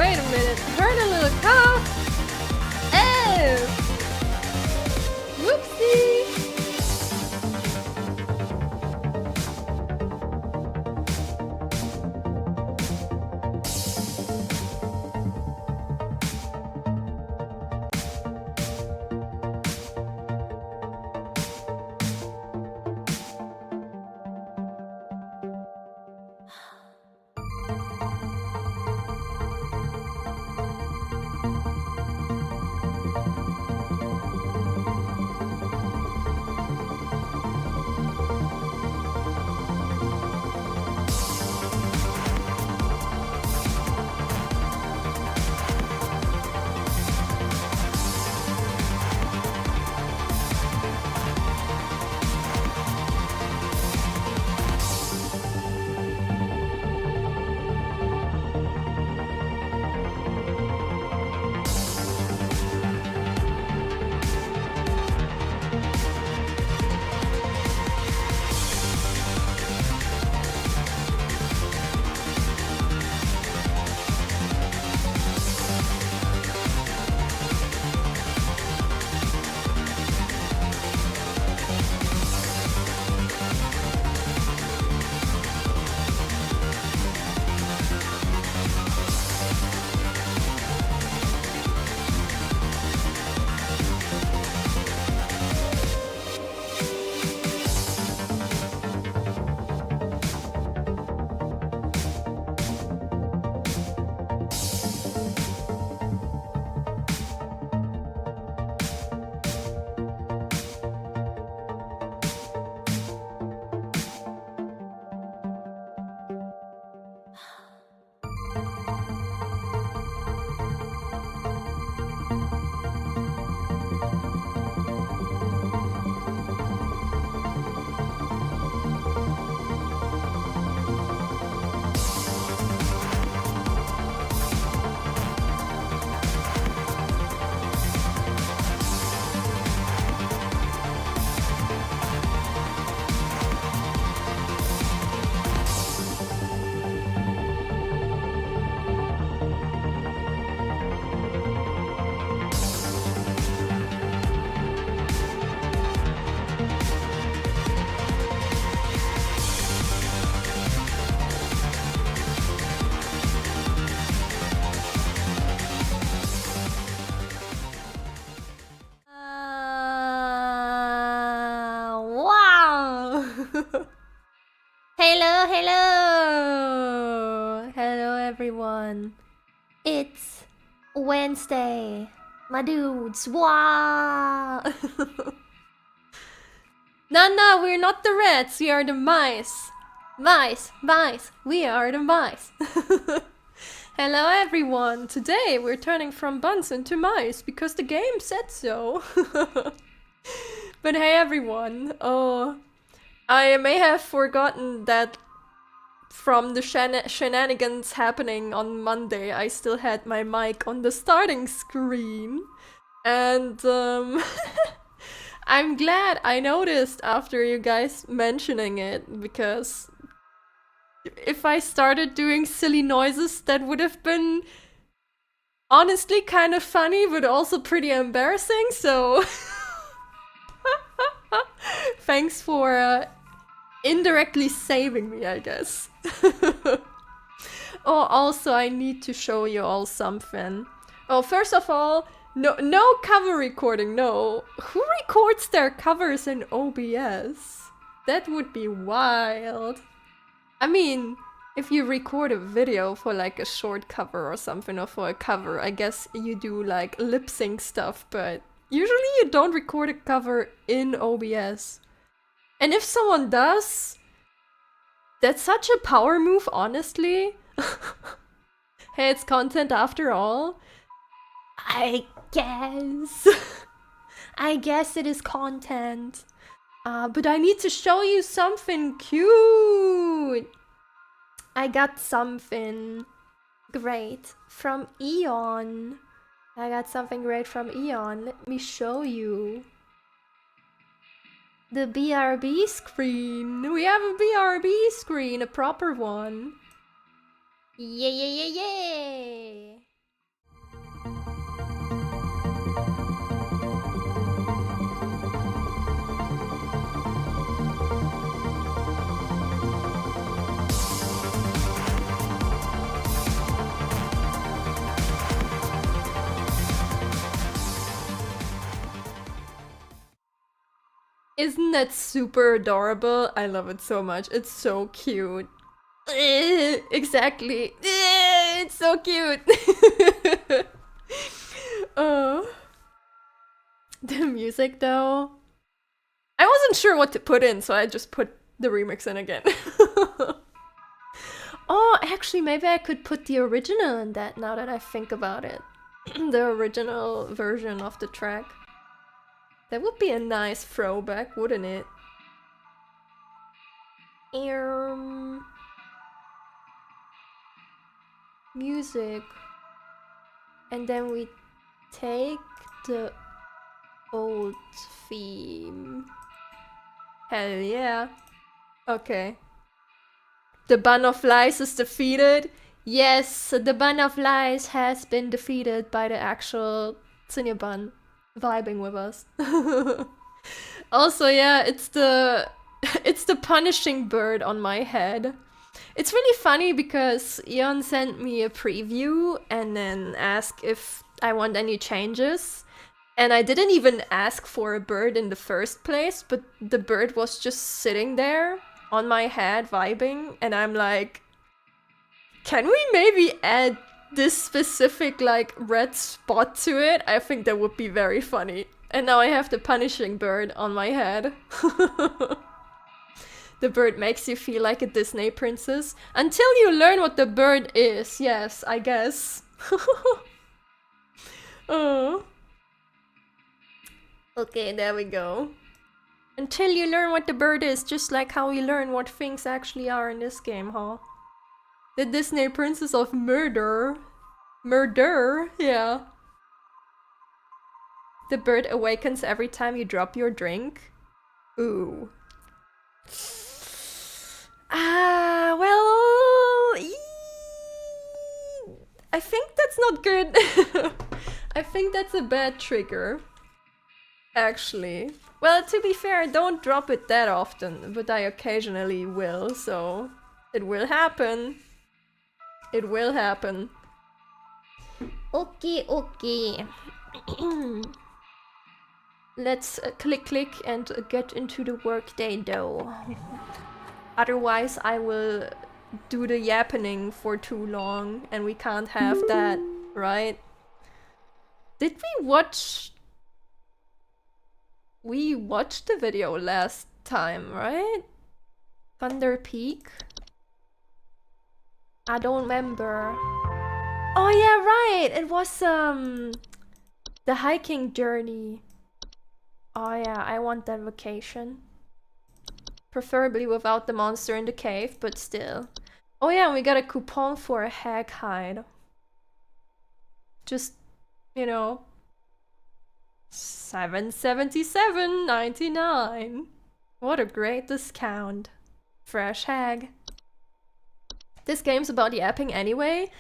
wait a minute. Heard a little cough. Oh! Whoopsie! Wow! Hello everyone. It's Wednesday, my dudes. Wow! No, we're not the rats. We are the mice. Mice. We are the mice. Hello everyone. Today we're turning from buns into mice because the game said so. But hey everyone. Oh, I may have forgotten that from the shenanigans happening on Monday, I still had my mic on the starting screen. And I'm glad I noticed after you guys mentioning it, because if I started doing silly noises, that would have been honestly kind of funny, but also pretty embarrassing, so thanks for indirectly saving me, I guess. Oh, also I need to show you all something. Oh, first of all, no cover recording, no. Who records their covers in OBS? That would be wild. I mean, if you record a video for like a short cover or something, or for a cover, I guess you do like lip sync stuff, but usually you don't record a cover in OBS. And if someone does, that's such a power move, honestly. Hey, it's content after all. I guess. I guess it is content. But I need to show you something cute. I got something great from Eon. Let me show you. The BRB screen. We have a BRB screen, a proper one. Yeah. Isn't that super adorable? I love it so much. It's so cute. Exactly. It's so cute. The music though. I wasn't sure what to put in, so I just put the remix in again. Oh, actually, maybe I could put the original in that now that I think about it. The original version of the track. That would be a nice throwback, wouldn't it? Music. And then we take the old theme. Hell yeah. Okay. The Bun of Lies is defeated. Yes, the Bun of Lies has been defeated by the actual Cinnia Bun vibing with us. Also, yeah, it's the punishing bird on my head. It's really funny because Eon sent me a preview and then asked if I want any changes. And I didn't even ask for a bird in the first place, but the bird was just sitting there on my head vibing, and I'm like, can we maybe add this specific like red spot to it? I think that would be very funny. And now I have the punishing bird on my head. The bird makes you feel like a Disney princess until you learn what the bird is. Yes, I guess. Oh. Okay, there we go. Until you learn what the bird is, just like how you learn what things actually are in this game, huh? The Disney princess of murder. Murder, yeah. The bird awakens every time you drop your drink. Ooh. Ah, well... I think that's not good. I think that's a bad trigger. Actually. Well, to be fair, I don't drop it that often, but I occasionally will, so... It will happen. It will happen. Okay, okay. Let's click and get into the workday though. Otherwise I will do the yappening for too long and we can't have that, right? Did we watch... We watched the video last time, right? Thunder Peak? I don't remember. Oh yeah, right! It was the hiking journey. Oh yeah, I want that vacation. Preferably without the monster in the cave, but still. Oh yeah, we got a coupon for a hag hide. Just, you know, 777.99. What a great discount. Fresh hag. This game's about yapping anyway.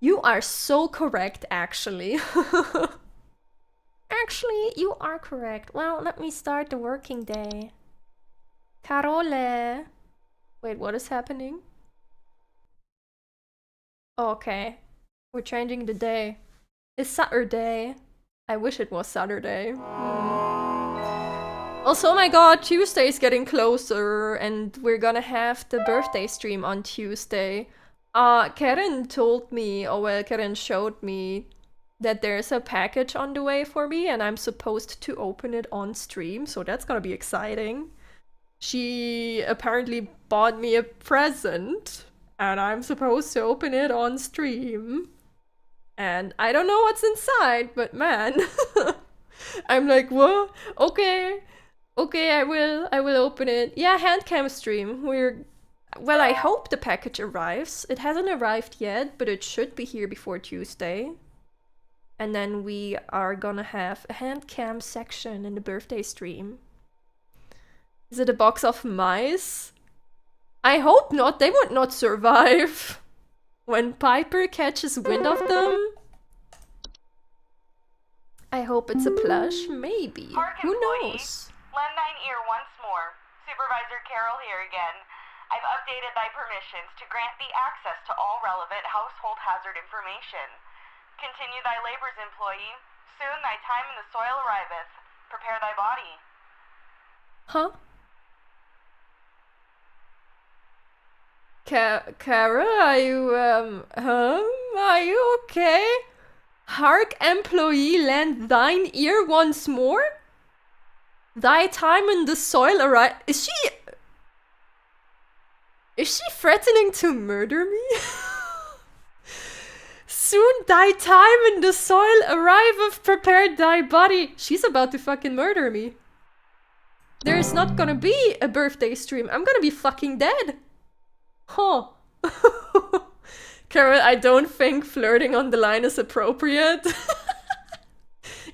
You are so correct, actually. Actually, you are correct. Well, let me start the working day. Carole. Wait, what is happening? Okay. We're changing the day. It's Saturday. I wish it was Saturday. Also, oh my god, Tuesday is getting closer and we're gonna have the birthday stream on Tuesday. Karen told me, or well, Karen showed me that there's a package on the way for me and I'm supposed to open it on stream, so that's gonna be exciting. She apparently bought me a present and I'm supposed to open it on stream. And I don't know what's inside, but man, I'm like, what? Okay, okay, I will open it. Yeah, handcam stream. Well, I hope the package arrives. It hasn't arrived yet, but it should be here before Tuesday. And then we are gonna have a handcam section in the birthday stream. Is it a box of mice? I hope not, they would not survive. When Piper catches wind of them? I hope it's a plush, maybe. Who knows? Lend thine ear once more. Supervisor Carol here again. I've updated thy permissions to grant thee access to all relevant household hazard information. Continue thy labors, employee. Soon thy time in the soil arriveth. Prepare thy body. Huh? Kara, are you, are you okay? Hark, employee, lend thine ear once more? Thy time in the soil arrive. Is she threatening to murder me? Soon thy time in the soil arriveth, prepared thy body. She's about to fucking murder me. There's not gonna be a birthday stream. I'm gonna be fucking dead. Huh. Carol, I don't think flirting on the line is appropriate.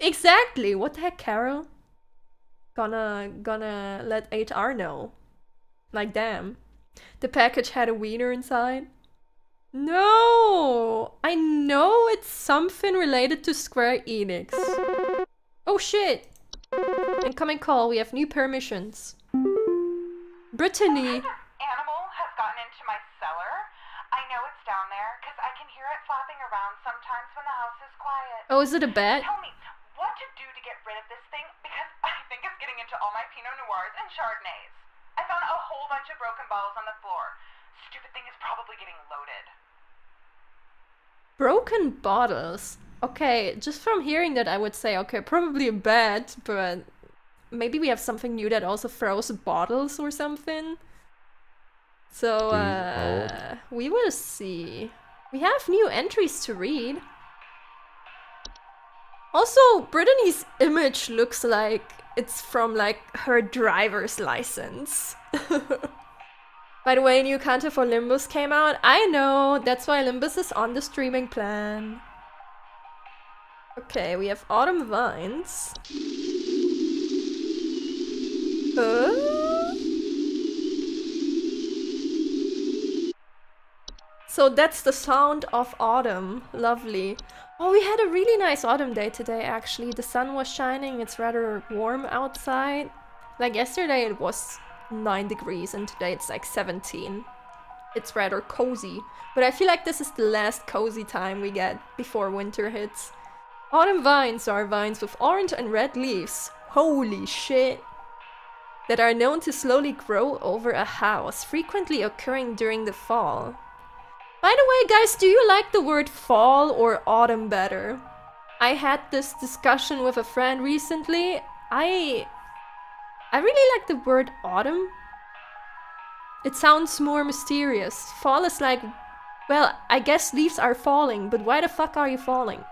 Exactly. What the heck, Carol? Gonna let HR know. Like, damn. The package had a wiener inside. No! I know it's something related to Square Enix. Oh shit! Incoming call, we have new permissions. Brittany! Animal has gotten into my cellar. I know it's down there because I can hear it flapping around sometimes when the house is quiet. Oh, is it a bat? Tell me what to do to get rid of this thing because I think it's getting into all my Pinot Noirs and Chardonnays. I found a whole bunch of broken bottles on the floor. Stupid thing is probably getting loaded. Broken bottles? Okay, just from hearing that I would say, okay, probably a bat, but maybe we have something new that also throws bottles or something. So, we will see. We have new entries to read. Also, Brittany's image looks like it's from, like, her driver's license. By the way, new content for Limbus came out. I know, that's why Limbus is on the streaming plan. Okay, we have Autumn Vines. So that's the sound of autumn. Lovely. Oh, we had a really nice autumn day today, actually. The sun was shining, it's rather warm outside. Like yesterday it was 9 degrees and today it's like 17. It's rather cozy. But I feel like this is the last cozy time we get before winter hits. Autumn vines are vines with orange and red leaves. Holy shit. That are known to slowly grow over a house, frequently occurring during the fall. By the way, guys, do you like the word fall or autumn better? I had this discussion with a friend recently. I really like the word autumn. It sounds more mysterious. Fall is like, well, I guess leaves are falling, but why the fuck are you falling?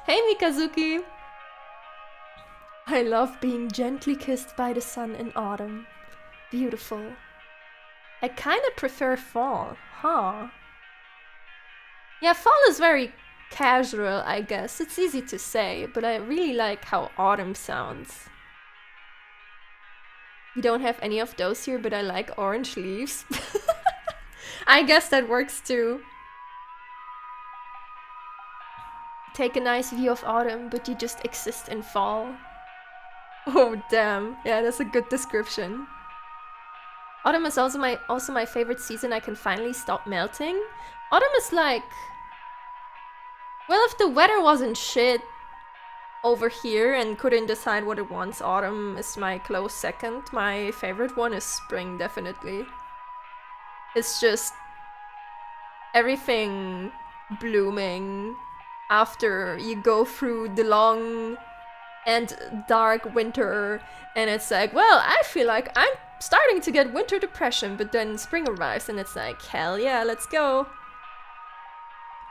Hey, Mikazuki! I love being gently kissed by the sun in autumn. Beautiful. I kinda prefer fall, huh? Yeah, fall is very casual, I guess. It's easy to say, but I really like how autumn sounds. We don't have any of those here, but I like orange leaves. I guess that works too. Take a nice view of autumn, but you just exist in fall. Oh damn, yeah, that's a good description. Autumn is also my favorite season. I can finally stop melting. Autumn is like... Well, if the weather wasn't shit over here and couldn't decide what it wants, autumn is my close second. My favorite one is spring, definitely. It's just... everything blooming after you go through the long and dark winter, and it's like, well, I feel like I'm starting to get winter depression, but then spring arrives and it's like, hell yeah, let's go.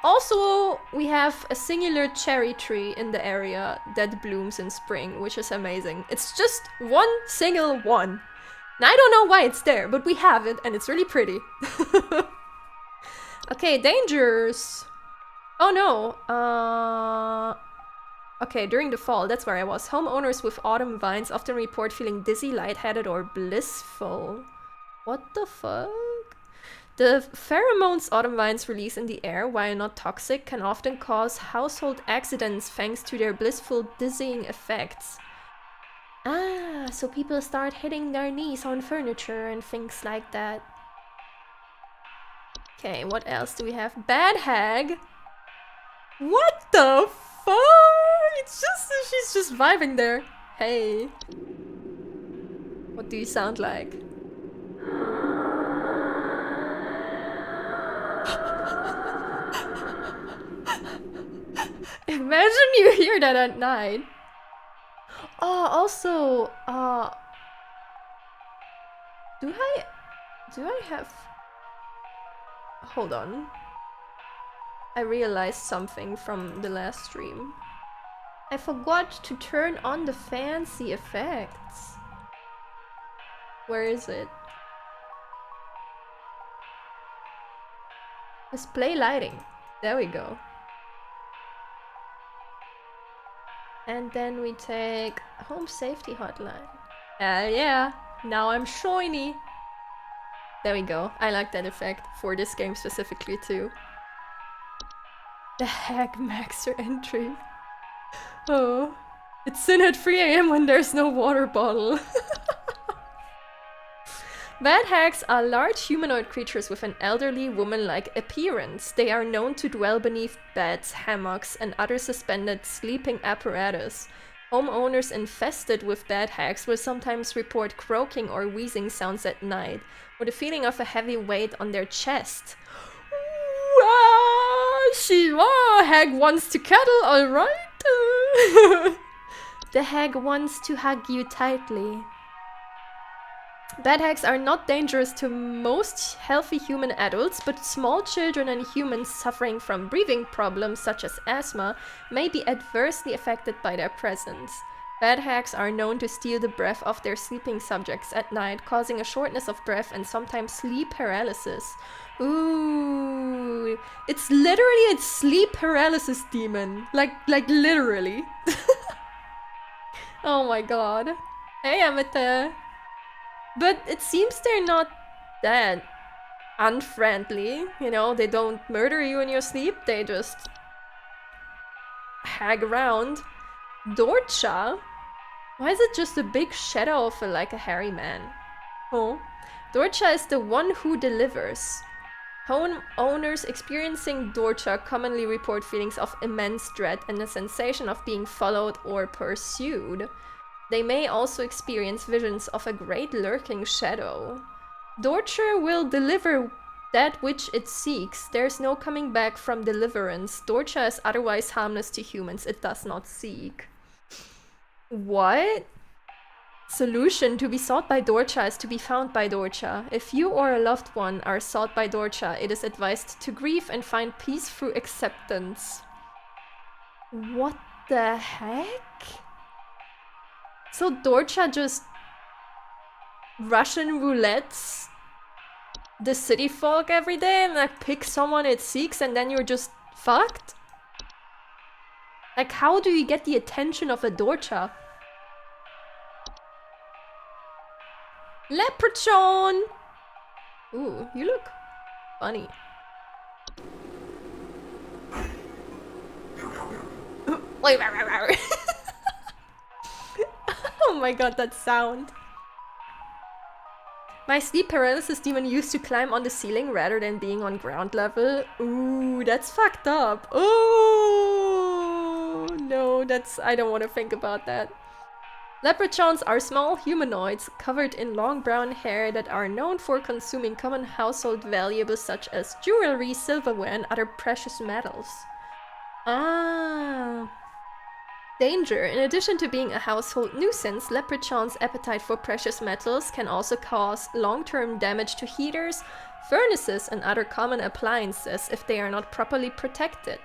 Also, we have a singular cherry tree in the area that blooms in spring, which is amazing. It's just one single one. And I don't know why it's there, but we have it and it's really pretty. Okay, dangers. Oh no. Okay, during the fall, that's where I was. Homeowners with autumn vines often report feeling dizzy, lightheaded, or blissful. What the fuck? The pheromones autumn vines release in the air, while not toxic, can often cause household accidents thanks to their blissful dizzying effects. Ah, so people start hitting their knees on furniture and things like that. Okay, what else do we have? Bad hag. What the fuck? It's just, she's just vibing there. Hey. What do you sound like? Imagine you hear that at night. Oh, also, do I have... Hold on. I realized something from the last stream. I forgot to turn on the fancy effects. Where is it? Display lighting. There we go. And then we take home safety hotline. Yeah, now I'm shiny. There we go. I like that effect for this game specifically too. The hag maxer entry. Oh, it's in at 3 AM when there's no water bottle. Bad hags are large humanoid creatures with an elderly woman-like appearance. They are known to dwell beneath beds, hammocks, and other suspended sleeping apparatus. Homeowners infested with bad hags will sometimes report croaking or wheezing sounds at night, with a feeling of a heavy weight on their chest. Hag wants to cuddle, alright? The hag wants to hug you tightly. Bad hags are not dangerous to most healthy human adults, but small children and humans suffering from breathing problems such as asthma may be adversely affected by their presence. Bad hags are known to steal the breath of their sleeping subjects at night, causing a shortness of breath and sometimes sleep paralysis. Ooh, it's literally a sleep paralysis demon. Like literally. Oh my god. Hey, Amita. But it seems they're not that unfriendly, you know, they don't murder you in your sleep, they just hag around. Dorcha? Why is it just a big shadow of like a hairy man? Oh. Dorcha is the one who delivers. Homeowners experiencing Dorcha commonly report feelings of immense dread and the sensation of being followed or pursued. They may also experience visions of a great lurking shadow. Dorcha will deliver that which it seeks. There's no coming back from deliverance. Dorcha is otherwise harmless to humans. It does not seek. What? Solution: to be sought by Dorcha is to be found by Dorcha. If you or a loved one are sought by Dorcha, it is advised to grieve and find peace through acceptance. What the heck? So Dorcha just Russian roulettes the city folk every day and like pick someone it seeks and then you're just fucked? Like, how do you get the attention of a Dorcha? Leprechaun! Ooh, you look funny. Oh my god, that sound. My sleep paralysis demon used to climb on the ceiling rather than being on ground level. Ooh, that's fucked up. Oh no, I don't want to think about that. Leprechauns are small humanoids covered in long brown hair that are known for consuming common household valuables such as jewelry, silverware, and other precious metals. Ah. Danger. In addition to being a household nuisance, Leprechauns' appetite for precious metals can also cause long-term damage to heaters, furnaces, and other common appliances if they are not properly protected.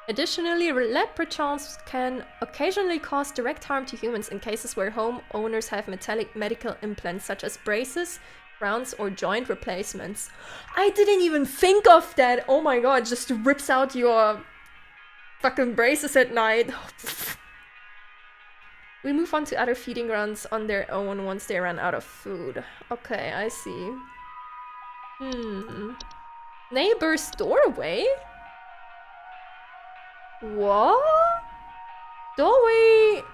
Additionally, Leprechauns can occasionally cause direct harm to humans in cases where homeowners have metallic medical implants such as braces, crowns, or joint replacements. I didn't even think of that! Oh my god, just rips out your fucking braces at night. We move on to other feeding grounds on their own once they run out of food. Okay, I see. Neighbor's doorway? What? Doorway...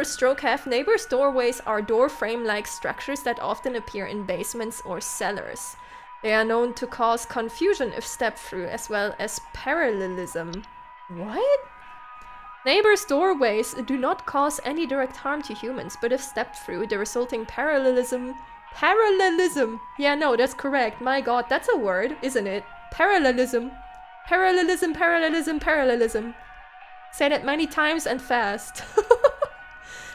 Stroke half. Neighbors' doorways are door frame-like structures that often appear in basements or cellars. They are known to cause confusion if stepped through, as well as parallelism. What? Neighbors' doorways do not cause any direct harm to humans, but if stepped through, the resulting parallelism... Parallelism! Yeah, no, that's correct. My god, that's a word, isn't it? Parallelism. Parallelism, parallelism, parallelism. Say that many times and fast.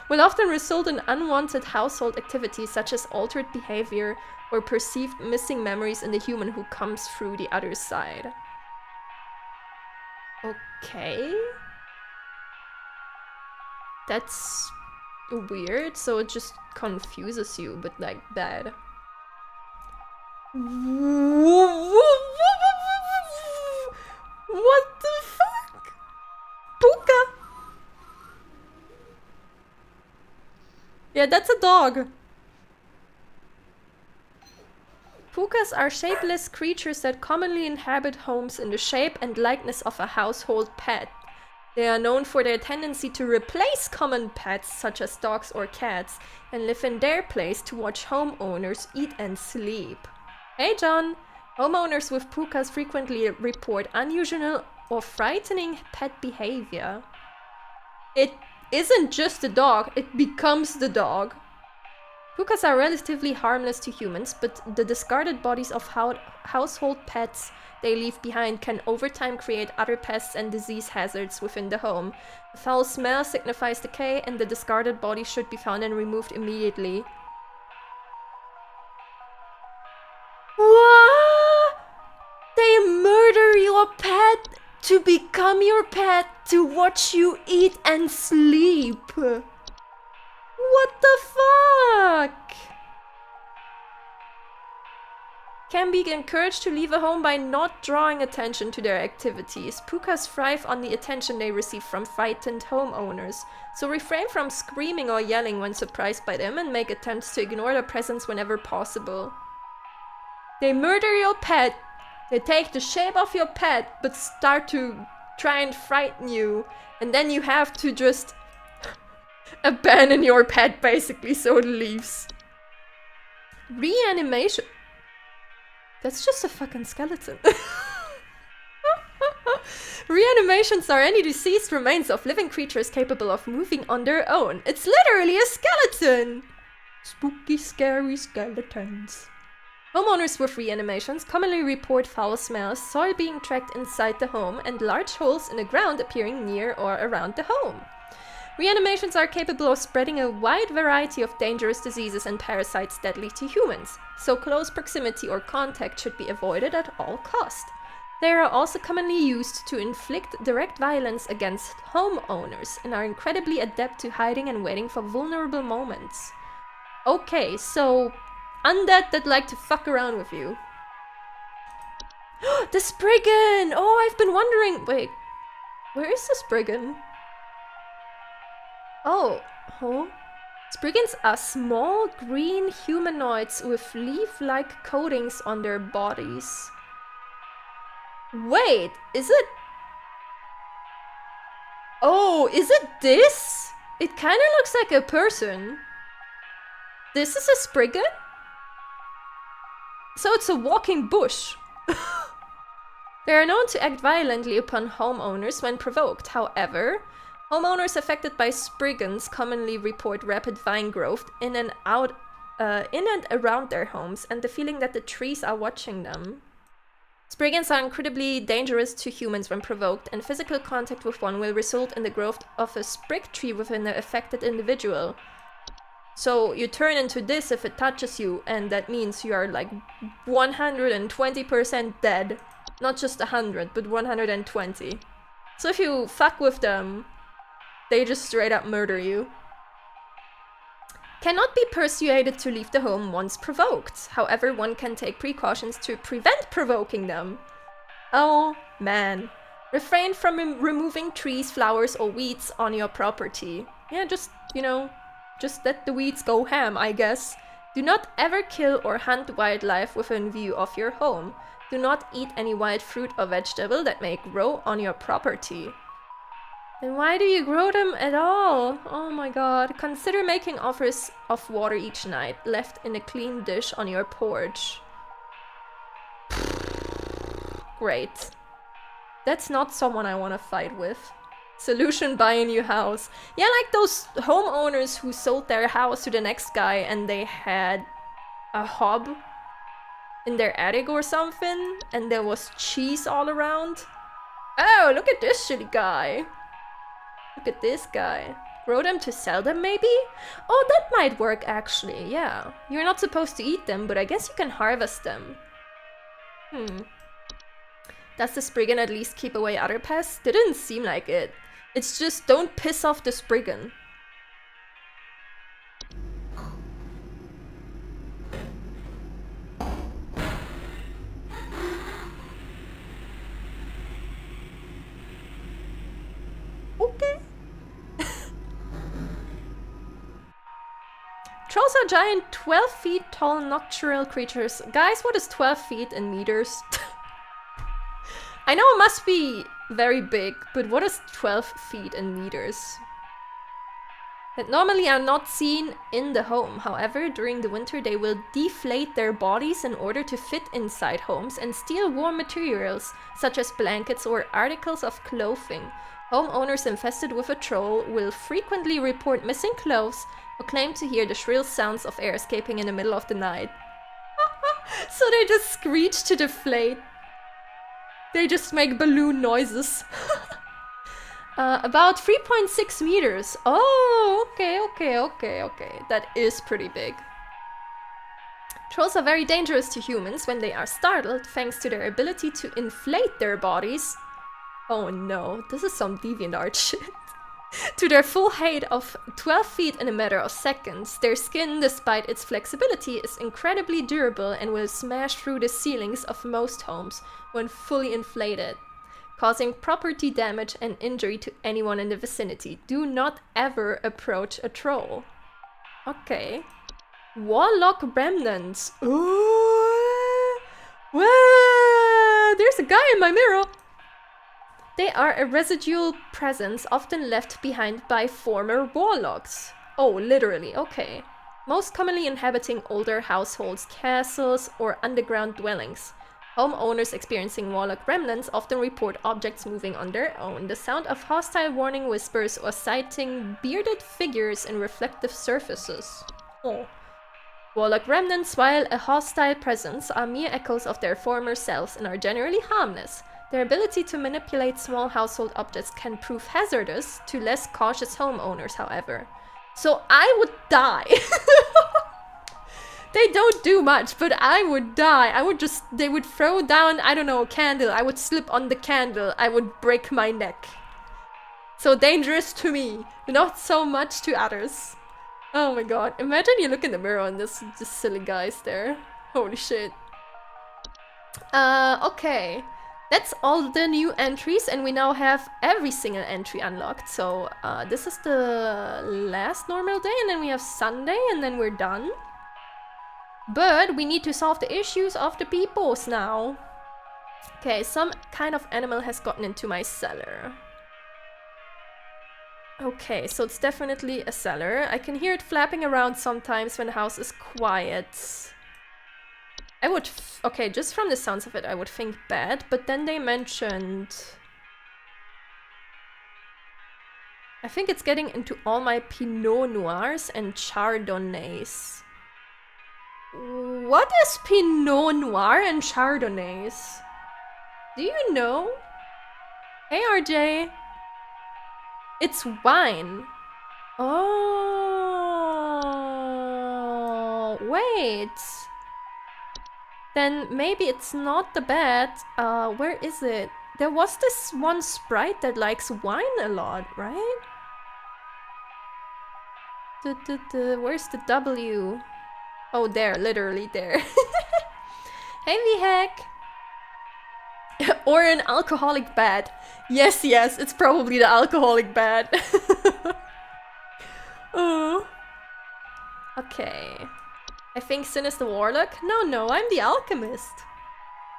Will often result in unwanted household activities such as altered behavior or perceived missing memories in the human who comes through the other side. Okay. That's weird, so it just confuses you, but like bad. What the fuck? Puka? Yeah, that's a dog. Pukas are shapeless creatures that commonly inhabit homes in the shape and likeness of a household pet. They are known for their tendency to replace common pets such as dogs or cats and live in their place to watch homeowners eat and sleep. Hey John! Homeowners with pukas frequently report unusual or frightening pet behavior. It isn't just the dog, it becomes the dog. Pukas are relatively harmless to humans, but the discarded bodies of household pets they leave behind can over time create other pests and disease hazards within the home. The foul smell signifies decay, and the discarded body should be found and removed immediately. What? They murder your pet to become your pet, to watch you eat and sleep. What the fuck? Can be encouraged to leave a home by not drawing attention to their activities. Pukas thrive on the attention they receive from frightened homeowners, so refrain from screaming or yelling when surprised by them and make attempts to ignore their presence whenever possible. They murder your pet, they take the shape of your pet, but start to try and frighten you, and then you have to just abandon your pet basically so it leaves. Reanimation. That's just a fucking skeleton. Reanimations are any deceased remains of living creatures capable of moving on their own. It's literally a skeleton! Spooky, scary skeletons. Homeowners with reanimations commonly report foul smells, soil being trapped inside the home, and large holes in the ground appearing near or around the home. Reanimations are capable of spreading a wide variety of dangerous diseases and parasites deadly to humans, so close proximity or contact should be avoided at all costs. They are also commonly used to inflict direct violence against homeowners and are incredibly adept to hiding and waiting for vulnerable moments. Okay, so undead that like to fuck around with you. The Spriggan! Oh, I've been wondering... Wait, where is the Spriggan? Oh, huh? Spriggans are small green humanoids with leaf-like coatings on their bodies. Wait, is it... Oh, is it this? It kinda looks like a person. This is a Spriggan? So it's a walking bush. They are known to act violently upon homeowners when provoked. However, homeowners affected by Spriggans commonly report rapid vine growth in and around their homes and the feeling that the trees are watching them. Spriggans are incredibly dangerous to humans when provoked, and physical contact with one will result in the growth of a sprig tree within the affected individual. So you turn into this if it touches you, and that means you are like 120% dead. Not just 100, but 120. So if you fuck with them, they just straight up murder you. Cannot be persuaded to leave the home once provoked. However, one can take precautions to prevent provoking them. Oh man. Refrain from removing trees, flowers, or weeds on your property. Yeah, just, you know, just let the weeds go ham, I guess. Do not ever kill or hunt wildlife within view of your home. Do not eat any wild fruit or vegetable that may grow on your property. Then why do you grow them at all? Oh my god. Consider making offers of water each night, left in a clean dish on your porch. Great. That's not someone I want to fight with. Solution, buy a new house. Yeah, like those homeowners who sold their house to the next guy and they had a hob in their attic or something, and there was cheese all around. Oh, look at this shitty guy. Look at this guy. Grow them to sell them, maybe? Oh, that might work, actually, yeah. You're not supposed to eat them, but I guess you can harvest them. Does the Spriggan at least keep away other pests? Didn't seem like it. It's just, don't piss off the Spriggan. Okay. Trolls are giant 12 feet tall nocturnal creatures. Guys, what is 12 feet in meters? I know it must be very big, but what is 12 feet in meters? That normally are not seen in the home. However, during the winter they will deflate their bodies in order to fit inside homes and steal warm materials, such as blankets or articles of clothing. Homeowners infested with a troll will frequently report missing clothes or claim to hear the shrill sounds of air escaping in the middle of the night. So they just screech to deflate. They just make balloon noises. About 3.6 meters. Oh, okay. That is pretty big. Trolls are very dangerous to humans when they are startled, thanks to their ability to inflate their bodies. Oh no, this is some DeviantArt shit. To their full height of 12 feet in a matter of seconds. Their skin, despite its flexibility, is incredibly durable and will smash through the ceilings of most homes when fully inflated, causing property damage and injury to anyone in the vicinity. Do not ever approach a troll. Okay. Warlock remnants. Ooh. Whoa. There's a guy in my mirror. They are a residual presence often left behind by former warlocks. Oh, literally, okay. Most commonly inhabiting older households, castles, or underground dwellings. Homeowners experiencing warlock remnants often report objects moving on their own, the sound of hostile warning whispers, or sighting bearded figures in reflective surfaces. Oh. Warlock remnants, while a hostile presence, are mere echoes of their former selves and are generally harmless. Their ability to manipulate small household objects can prove hazardous to less cautious homeowners, however. So I would die. They don't do much, but I would die. They would throw down, I don't know, a candle. I would slip on the candle. I would break my neck. So dangerous to me, not so much to others. Oh my god. Imagine you look in the mirror and there's just silly guys there. Holy shit. Okay. That's all the new entries, and we now have every single entry unlocked. So this is the last normal day, and then we have Sunday, and then we're done. But we need to solve the issues of the peoples now. Okay, some kind of animal has gotten into my cellar. Okay, so it's definitely a cellar. I can hear it flapping around sometimes when the house is quiet. I would, okay, just from the sounds of it, I would think bad, but then they mentioned... I think it's getting into all my Pinot Noirs and Chardonnays. What is Pinot Noir and Chardonnays? Do you know? Hey RJ! It's wine. Oh, wait. Then maybe it's not the bad. Where is it? There was this one sprite that likes wine a lot, right? Where's the W? Oh, there, literally there. Hey, V-Hack! Or an alcoholic bad. Yes, it's probably the alcoholic bad. Oh. Okay. I think Sin is the Warlock. No, I'm the Alchemist.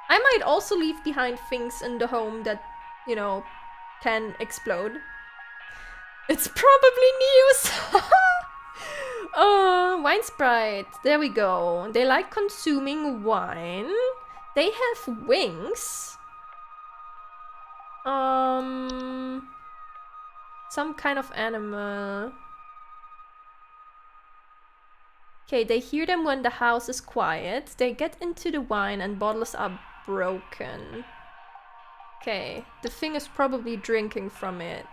I might also leave behind things in the home that, you know, can explode. It's probably Nious! Oh, wine sprite. There we go. They like consuming wine. They have wings. Some kind of animal. Okay, they hear them when the house is quiet. They get into the wine and bottles are broken. Okay, the thing is probably drinking from it.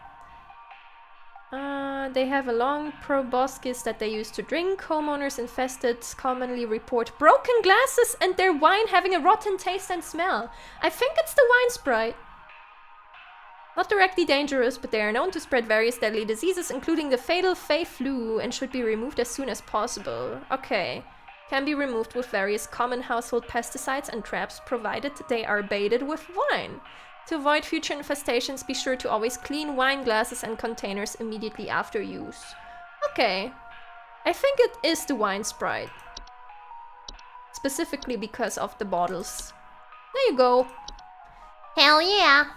They have a long proboscis that they use to drink. Homeowners infested commonly report broken glasses and their wine having a rotten taste and smell. I think it's the wine sprite. Not directly dangerous, but they are known to spread various deadly diseases, including the fatal Fey flu, and should be removed as soon as possible. Okay. Can be removed with various common household pesticides and traps, provided they are baited with wine. To avoid future infestations, be sure to always clean wine glasses and containers immediately after use. Okay. I think it is the wine sprite. Specifically because of the bottles. There you go. Hell yeah!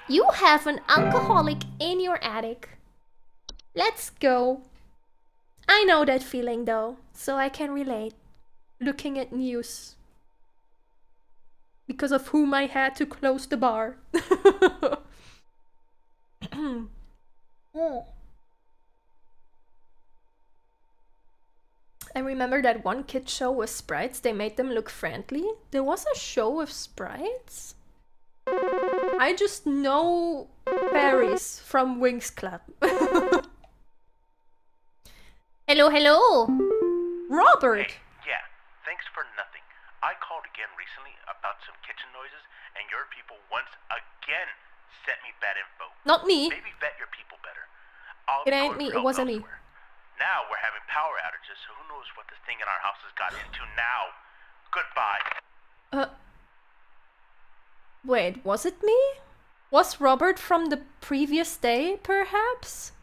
You have an alcoholic in your attic. Let's go. I know that feeling though, so I can relate. Looking at Nious. Because of whom I had to close the bar. I remember that one kid show with sprites, they made them look friendly. There was a show with sprites? I just know fairies from Winx Club. Hello, hello! Robert! Hey, yeah, thanks for nothing. I called again recently about some kitchen noises, and your people once again sent me bad info. Not me. Maybe vet your people better. It ain't me, it wasn't me. Now we're having power outages, so who knows what this thing in our house has got into now. Goodbye. Wait, was it me? Was Robert from the previous day, perhaps?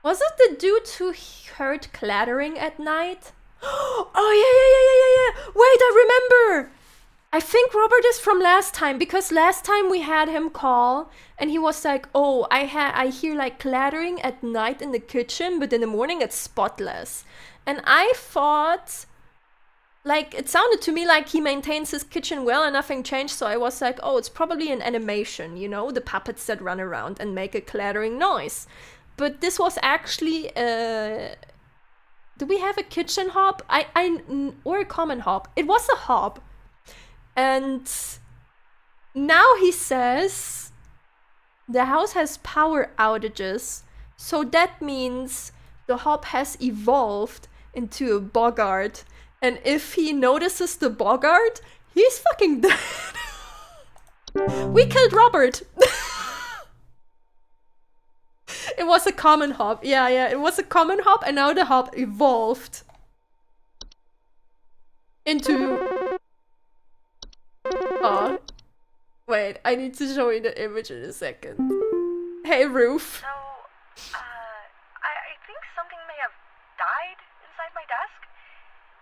Was it the dude who heard clattering at night? Oh, yeah. Wait, I remember! I think Robert is from last time, because last time we had him call, and he was like, oh, I hear like clattering at night in the kitchen, but in the morning it's spotless. And I thought... like, it sounded to me like he maintains his kitchen well and nothing changed, so I was like, oh, it's probably an animation, you know? The puppets that run around and make a clattering noise. But this was actually, do we have a kitchen hob? Or a common hob? It was a hob. And now he says the house has power outages, so that means the hob has evolved into a boggart. And if he notices the boggart, he's fucking dead. We killed Robert. It was a common hob. Yeah, it was a common hob, and now the hob evolved into... Oh. Wait, I need to show you the image in a second. Hey, Roof. So, I think something may have died inside my desk.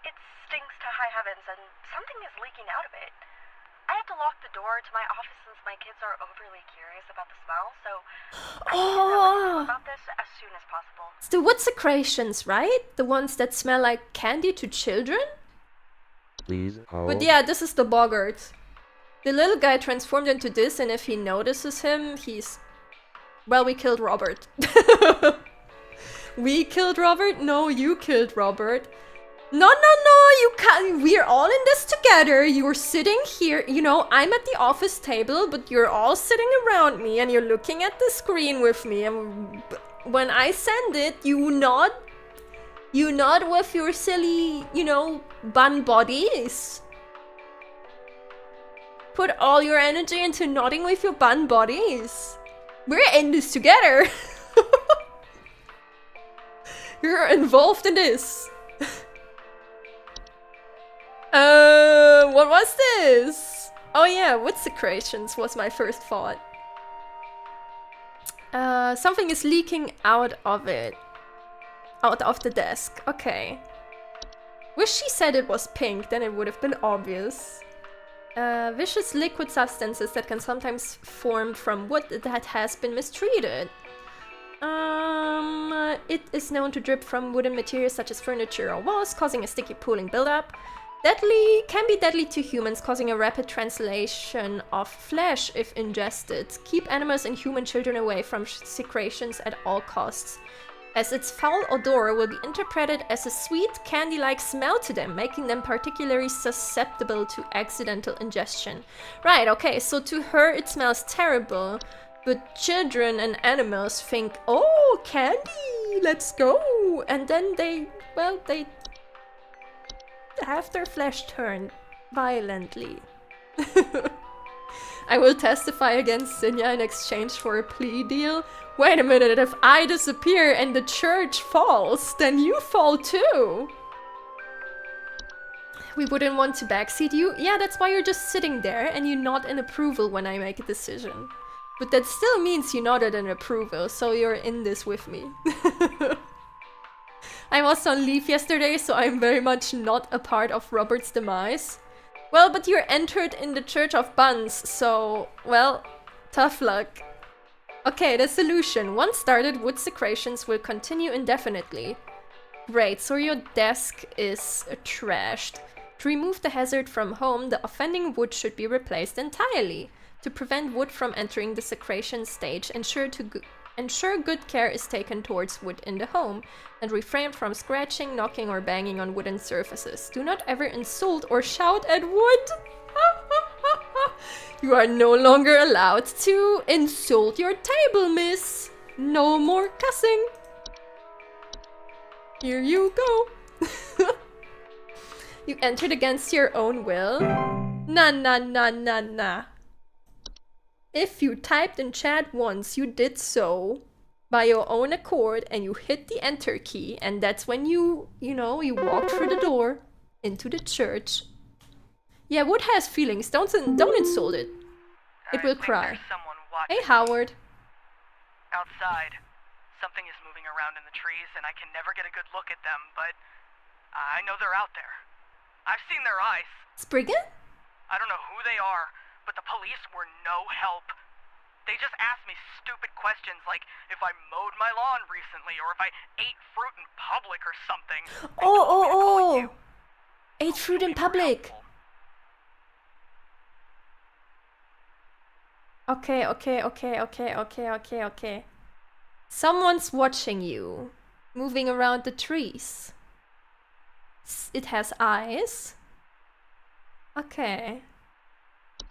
It stinks to high heavens, and something is leaking out of it. I had to lock the door to my office since my kids are overly curious about the smell, so I need to know about this as soon as possible. It's the wood secretions, right? The ones that smell like candy to children? Please hold. But yeah, this is the boggart. The little guy transformed into this, and if he notices him, he's... Well, we killed Robert. We killed Robert? No, you killed Robert. No, you can't. We're all in this together. You're sitting here. You know, I'm at the office table, but you're all sitting around me and you're looking at the screen with me. And when I send it, you nod with your silly, you know, bun bodies. Put all your energy into nodding with your bun bodies. We're in this together. You're involved in this. What was this? Oh yeah, wood secretions was my first thought. Something is leaking out of it. Out of the desk. Okay. Wish she said it was pink, then it would have been obvious. Vicious liquid substances that can sometimes form from wood that has been mistreated. It is known to drip from wooden materials such as furniture or walls, causing a sticky pooling buildup. Can be deadly to humans, causing a rapid translation of flesh if ingested. Keep animals and human children away from secretions at all costs, as its foul odor will be interpreted as a sweet, candy-like smell to them, making them particularly susceptible to accidental ingestion. Right, okay, so to her it smells terrible, but children and animals think, oh, candy, let's go! And then they have their flesh turned violently. I will testify against Cinnia in exchange for a plea deal. Wait a minute, if I disappear and the church falls, then you fall too. We wouldn't want to backseat you. Yeah, that's why you're just sitting there and you nod in approval when I make a decision. But that still means you nodded in approval, so you're in this with me. I was on leave yesterday, so I'm very much not a part of Robert's demise. Well, but you're entered in the Church of Buns, so, well, tough luck. Okay, the solution. Once started, wood secretions will continue indefinitely. Great, so your desk is trashed. To remove the hazard from home, the offending wood should be replaced entirely. To prevent wood from entering the secretion stage, ensure good care is taken towards wood in the home, and refrain from scratching, knocking, or banging on wooden surfaces. Do not ever insult or shout at wood. You are no longer allowed to insult your table, miss. No more cussing. Here you go. You entered against your own will. Nah. If you typed in chat once, you did so by your own accord and you hit the enter key, and that's when you walked through the door into the church. Yeah, wood has feelings. Don't insult it. It will cry. Hey, Howard. Outside, something is moving around in the trees, and I can never get a good look at them, but I know they're out there. I've seen their eyes. Spriggan? I don't know who they are, but the police were no help. They just asked me stupid questions like if I mowed my lawn recently or if I ate fruit in public or something. Oh. Ate fruit in public. Okay. Someone's watching you, moving around the trees. It has eyes. Okay.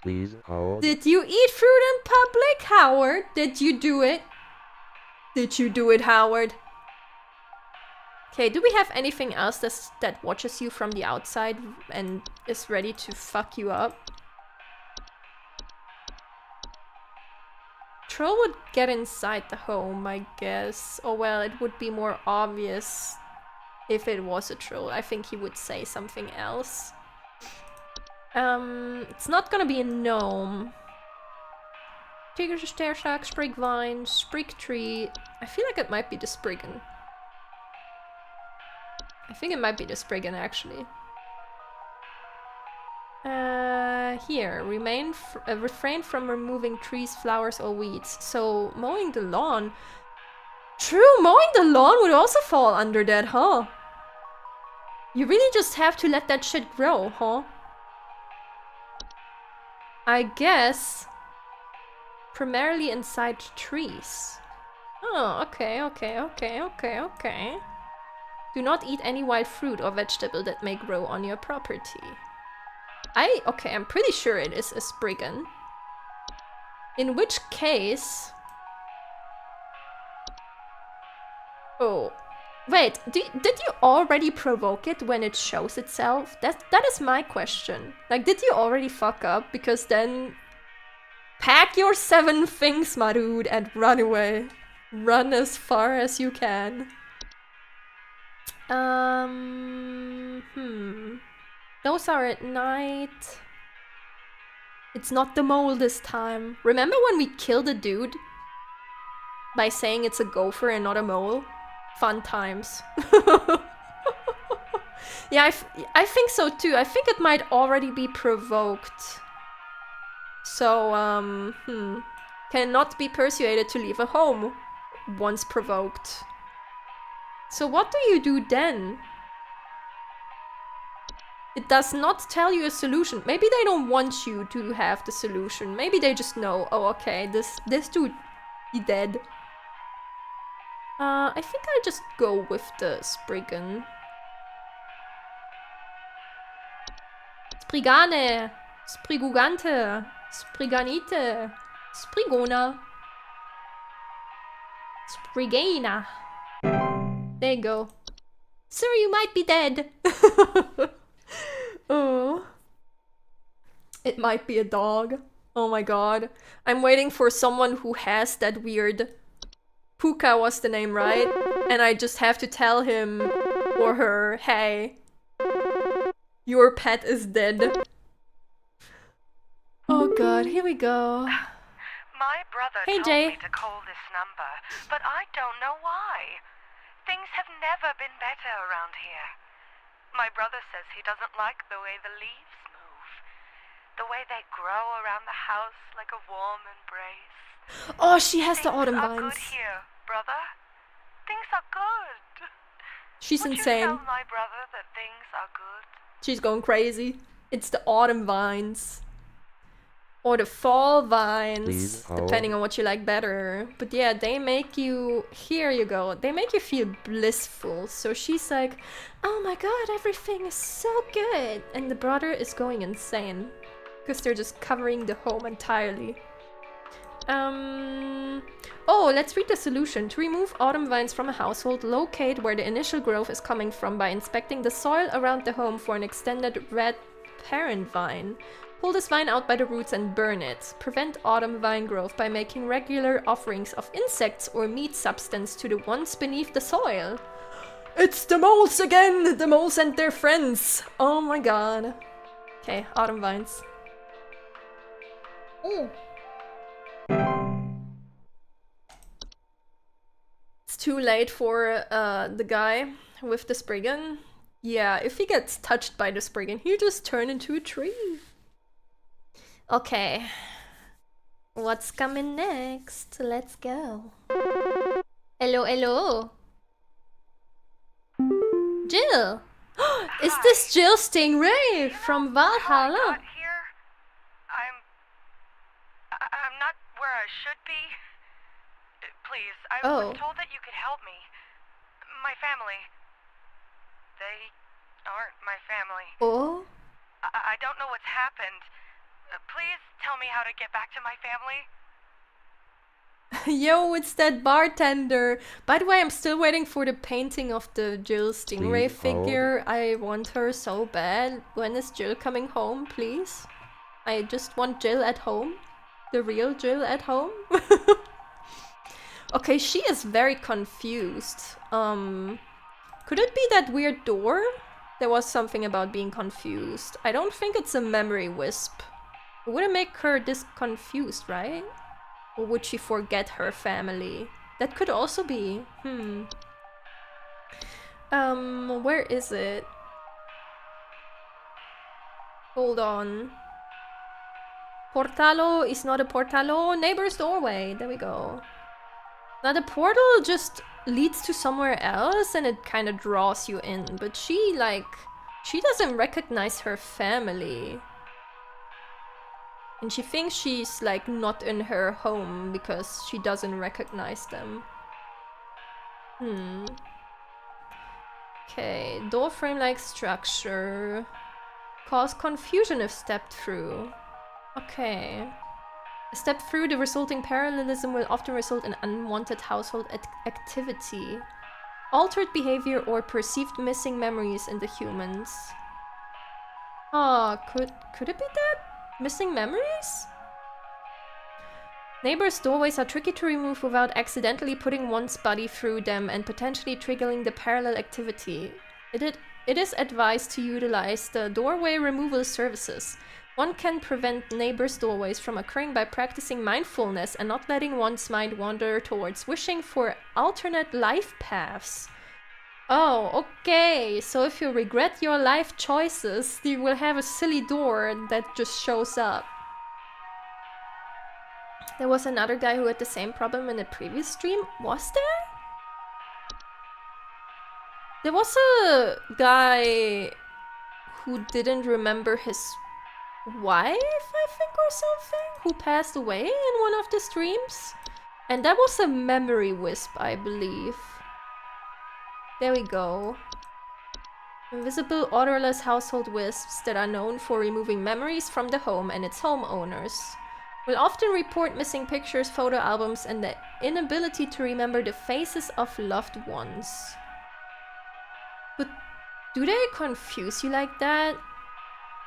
Please hold. Did you eat fruit in public, Howard? Did you do it? Did you do it, Howard? Okay, do we have anything else that watches you from the outside and is ready to fuck you up? Troll would get inside the home, I guess. Oh well, it would be more obvious if it was a troll. I think he would say something else. It's not gonna be a gnome. Tigers, stair shack, sprig vine, sprig tree. I feel like it might be the Spriggan. I think it might be the Spriggan actually. Here, refrain from removing trees, flowers, or weeds. So, mowing the lawn. True, mowing the lawn would also fall under that, huh? You really just have to let that shit grow, huh? I guess primarily inside trees. Oh, okay. Do not eat any wild fruit or vegetable that may grow on your property. Okay, I'm pretty sure it is a Spriggan. In which case... Oh, wait, did you already provoke it when it shows itself? That is my question. Like, did you already fuck up? Because then... Pack your 7 things, my dude, and run away. Run as far as you can. Those are at night. It's not the mole this time. Remember when we killed a dude? By saying it's a gopher and not a mole? Fun times. Yeah, I think so too. I think it might already be provoked. So, cannot be persuaded to leave a home once provoked. So what do you do then? It does not tell you a solution. Maybe they don't want you to have the solution. Maybe they just know, oh, okay, this dude, he dead. I think I'll just go with the Spriggan. Sprigane, Sprigugante, Sprigganite, Sprigona, Sprigana. There you go. Sir, you might be dead. Oh. It might be a dog. Oh my god. I'm waiting for someone who has that weird... Puka was the name, right? And I just have to tell him or her, hey, your pet is dead. Oh god, here we go. My brother Hey, told Jay. me to call this number, but I don't know why. Things have never been better around here. My brother says he doesn't like the way the leaves move. The way they grow around the house like a warm embrace. Oh, she has the autumn Things are vines. good here, brother. Things are good. She's Would insane. you tell my brother that things are good? She's going crazy. It's the autumn vines. Or the fall vines, Please hold. depending on what you like better. But yeah, they make you, here you go, they make you feel blissful. So she's like, oh my god, everything is so good. And the brother is going insane. Because they're just covering the home entirely. Oh, let's read the solution. To remove autumn vines from a household, locate where the initial growth is coming from by inspecting the soil around the home for an extended red parent vine. Pull this vine out by the roots and burn it. Prevent autumn vine growth by making regular offerings of insects or meat substance to the ones beneath the soil. It's the moles again! The moles and their friends! Oh my god. Okay, autumn vines. Oh. It's too late for the guy with the Spriggan. Yeah, if he gets touched by the Spriggan, he'll just turn into a tree. Okay. What's coming next? Let's go. Hello, hello. Jill! Is this Jill Stingray from How I Valhalla? got here? I'm not where I should be. Please, I Oh. was told that you could help me. My family. They aren't my family. Oh? I don't know what's happened. Please tell me how to get back to my family. Yo, it's that bartender. By the way, I'm still waiting for the painting of the Jill Stingray Please hold. figure. I want her so bad. When is Jill coming home, please? I just want Jill at home. The real Jill at home. Okay, she is very confused. Could it be that weird door? There was something about being confused. I don't think it's a memory wisp. It wouldn't make her this confused, right? Or would she forget her family? That could also be. Where is it? Hold on. Portalo is not a portalo. Neighbor's doorway. There we go. Now the portal just leads to somewhere else and it kind of draws you in. But she doesn't recognize her family. And she thinks she's like not in her home because she doesn't recognize them. Okay, door frame-like structure. Cause confusion if stepped through. Okay. A step through, the resulting parallelism will often result in unwanted household activity. Altered behavior or perceived missing memories in the humans. Ah, could it be that? Missing memories? Neighbors' doorways are tricky to remove without accidentally putting one's body through them and potentially triggering the parallel activity. It is advised to utilize the doorway removal services. One can prevent neighbors' doorways from occurring by practicing mindfulness and not letting one's mind wander towards wishing for alternate life paths. Oh, okay. So if you regret your life choices, you will have a silly door that just shows up. There was another guy who had the same problem in the previous stream. Was there? There was a guy who didn't remember his wife, I think, or something, who passed away in one of the streams. And that was a memory wisp, I believe. There we go. Invisible, odorless household wisps that are known for removing memories from the home and its homeowners. Will often report missing pictures, photo albums, and the inability to remember the faces of loved ones. But do they confuse you like that?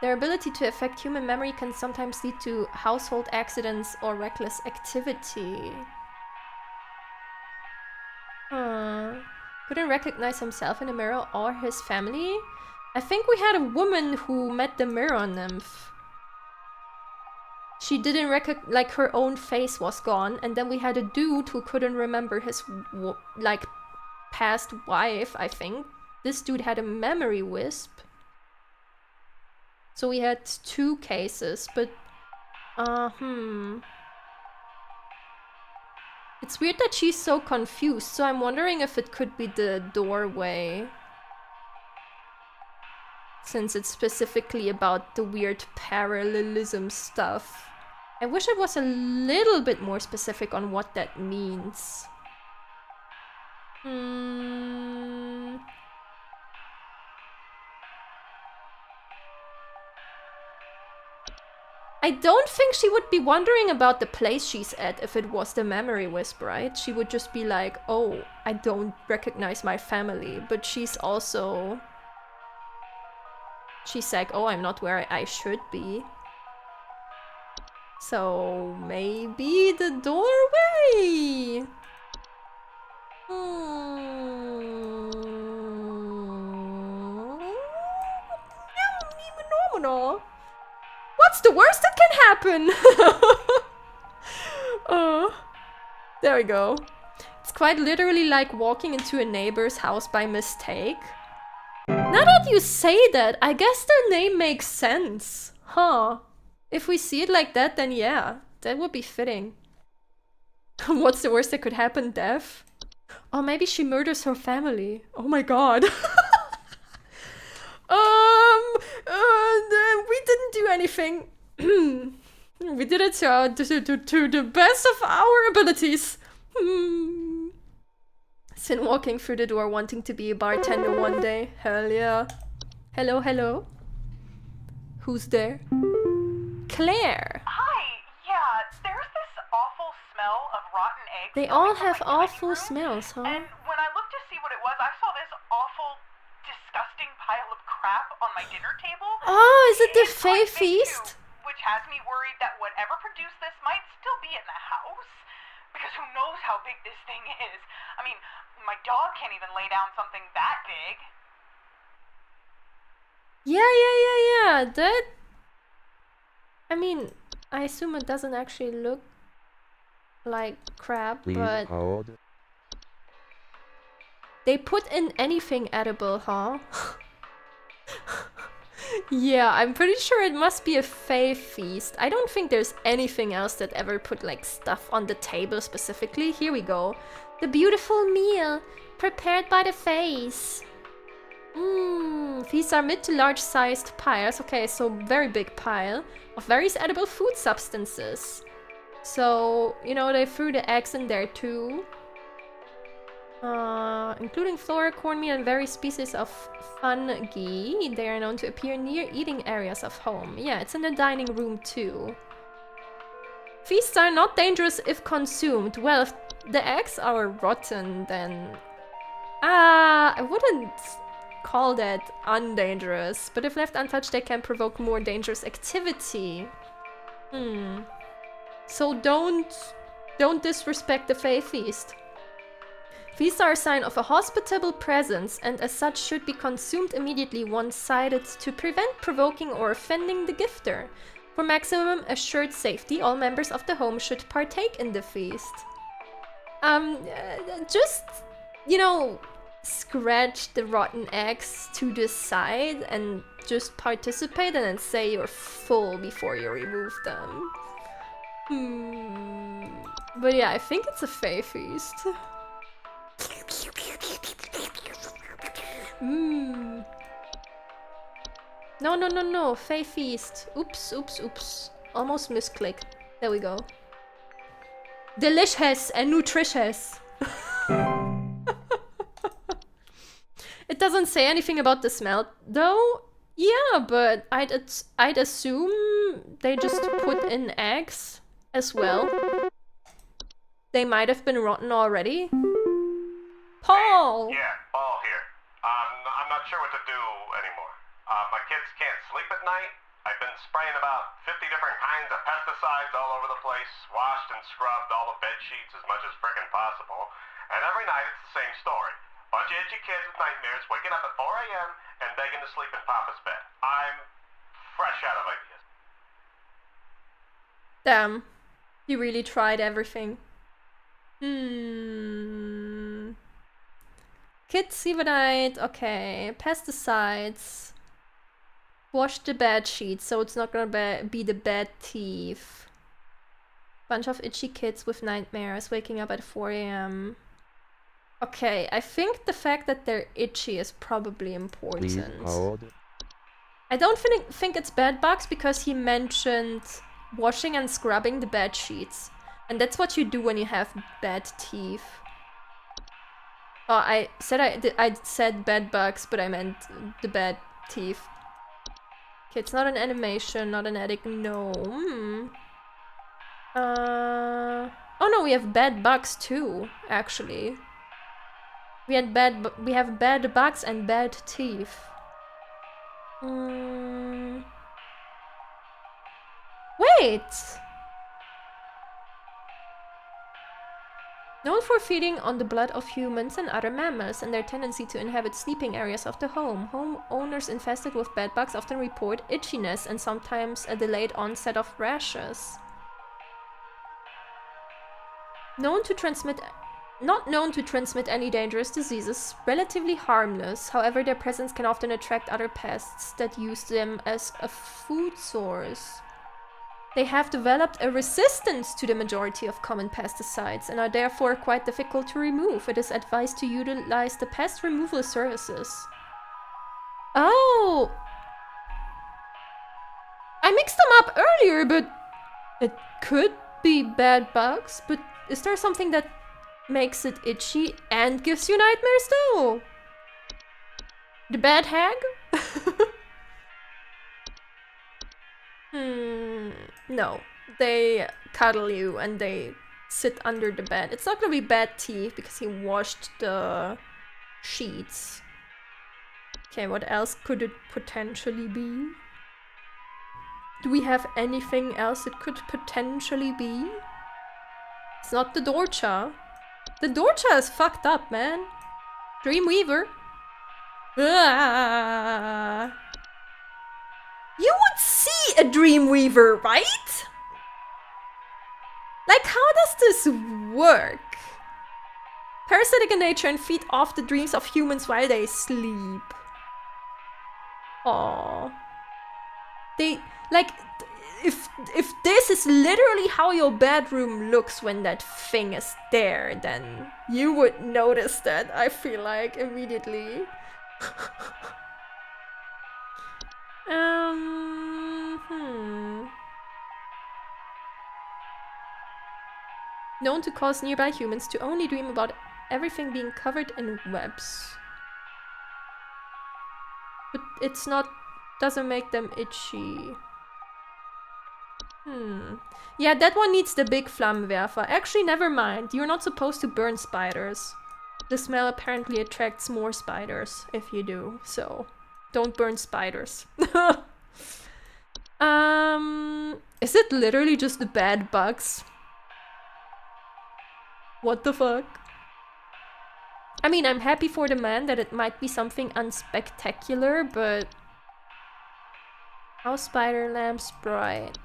Their ability to affect human memory can sometimes lead to household accidents or reckless activity. Couldn't recognize himself in the mirror or his family? I think we had a woman who met the mirror nymph. She didn't recognize, like, her own face was gone, and then we had a dude who couldn't remember his, like, past wife, I think. This dude had a memory wisp. So we had 2 cases, but... It's weird that she's so confused, so I'm wondering if it could be the doorway. Since it's specifically about the weird parallelism stuff. I wish it was a little bit more specific on what that means. I don't think she would be wondering about the place she's at if it was the memory wisp, right? She would just be like, oh, I don't recognize my family. But she's also... She's like, oh, I'm not where I should be. So maybe the doorway? Phenomenal. What's the worst that can happen? There we go. It's quite literally like walking into a neighbor's house by mistake. Now that you say that, I guess the name makes sense. Huh. If we see it like that, then yeah, that would be fitting. What's the worst that could happen? Death? Oh, maybe she murders her family. Oh my god. We didn't do anything. We did it to the best of our abilities. Sin walking through the door wanting to be a bartender one day. Hell yeah. Hello, hello. Who's there? Claire. Hi, yeah, there's this awful smell of rotten eggs. They all have awful smells, huh? And when I looked to see what it was, I saw this awful, disgusting pile of crap on my dinner table. Oh, is it the It's Fae quite big, Feast? too, which has me worried that whatever produced this might still be in the house. Because who knows how big this thing is. I mean, my dog can't even lay down something that big. Yeah. That... I mean, I assume it doesn't actually look like crap, Please but... hold. They put in anything edible, huh? Yeah, I'm pretty sure it must be a Fae feast. I don't think there's anything else that ever put like stuff on the table specifically. Here we go. The beautiful meal prepared by the Faes. These are mid to large sized piles. Okay, so very big pile of various edible food substances. So, you know, they threw the eggs in there too. Including flora, cornmeal, and various species of fungi. They are known to appear near eating areas of home. Yeah, it's in the dining room too. Feasts are not dangerous if consumed. Well, if the eggs are rotten, then... I wouldn't call that undangerous. But if left untouched, they can provoke more dangerous activity. So don't disrespect the Fae feast. Feasts are a sign of a hospitable presence and as such should be consumed immediately one-sided to prevent provoking or offending the gifter. For maximum assured safety, all members of the home should partake in the feast. Just, you know, scratch the rotten eggs to the side and just participate and then say you're full before you remove them. But yeah, I think it's a Fae feast. No, no, no, no. Fey feast. Oops, oops, oops. Almost misclicked. There we go. Delicious and nutritious. It doesn't say anything about the smell, though. Yeah, but I'd assume they just put in eggs as well. They might have been rotten already. Paul! Yeah, Paul here. I'm not sure what to do anymore. My kids can't sleep at night. I've been spraying about 50 different kinds of pesticides all over the place, washed and scrubbed all the bed sheets as much as frickin' possible, and every night it's the same story. Bunch of itchy kids with nightmares waking up at 4 a.m. and begging to sleep in Papa's bed. I'm fresh out of ideas. Damn. You really tried everything. Kids, Sivanite, okay. Pesticides. Wash the bed sheets so it's not gonna be the bed thief. Bunch of itchy kids with nightmares waking up at 4 a.m. Okay, I think the fact that they're itchy is probably important. Please hold. I don't think it's bed bugs because he mentioned washing and scrubbing the bed sheets. And that's what you do when you have bad teeth. Oh, I said bed bugs, but I meant the bad teeth. Okay, it's not an animation, not an edit, no. Oh no, we have bad bugs too, actually. We have bad bugs and bad teeth. Wait! Known for feeding on the blood of humans and other mammals and their tendency to inhabit sleeping areas of the home, homeowners infested with bedbugs often report itchiness and sometimes a delayed onset of rashes. Not known to transmit any dangerous diseases, relatively harmless, however their presence can often attract other pests that use them as a food source. They have developed a resistance to the majority of common pesticides and are therefore quite difficult to remove. It is advised to utilize the pest removal services. Oh! I mixed them up earlier, but it could be bad bugs, but is there something that makes it itchy and gives you nightmares though? The bad hag? No. They cuddle you and they sit under the bed. It's not gonna be bad teeth because he washed the sheets. Okay, what else could it potentially be? Do we have anything else it could potentially be? It's not the Dorcha. The Dorcha is fucked up, man. Dreamweaver. Ah. You would see a Dreamweaver, right? Like, how does this work? Parasitic in nature and feed off the dreams of humans while they sleep. Aww. They, like, if this is literally how your bedroom looks when that thing is there, then you would notice that, I feel like, immediately. Known to cause nearby humans to only dream about everything being covered in webs. But it's not, doesn't make them itchy. Yeah, that one needs the big Flammenwerfer. Actually, never mind. You're not supposed to burn spiders. The smell apparently attracts more spiders if you do, so don't burn spiders. Is it literally just the bad bugs? What the fuck? I mean, I'm happy for the man that it might be something unspectacular, but... House spider lamp sprite.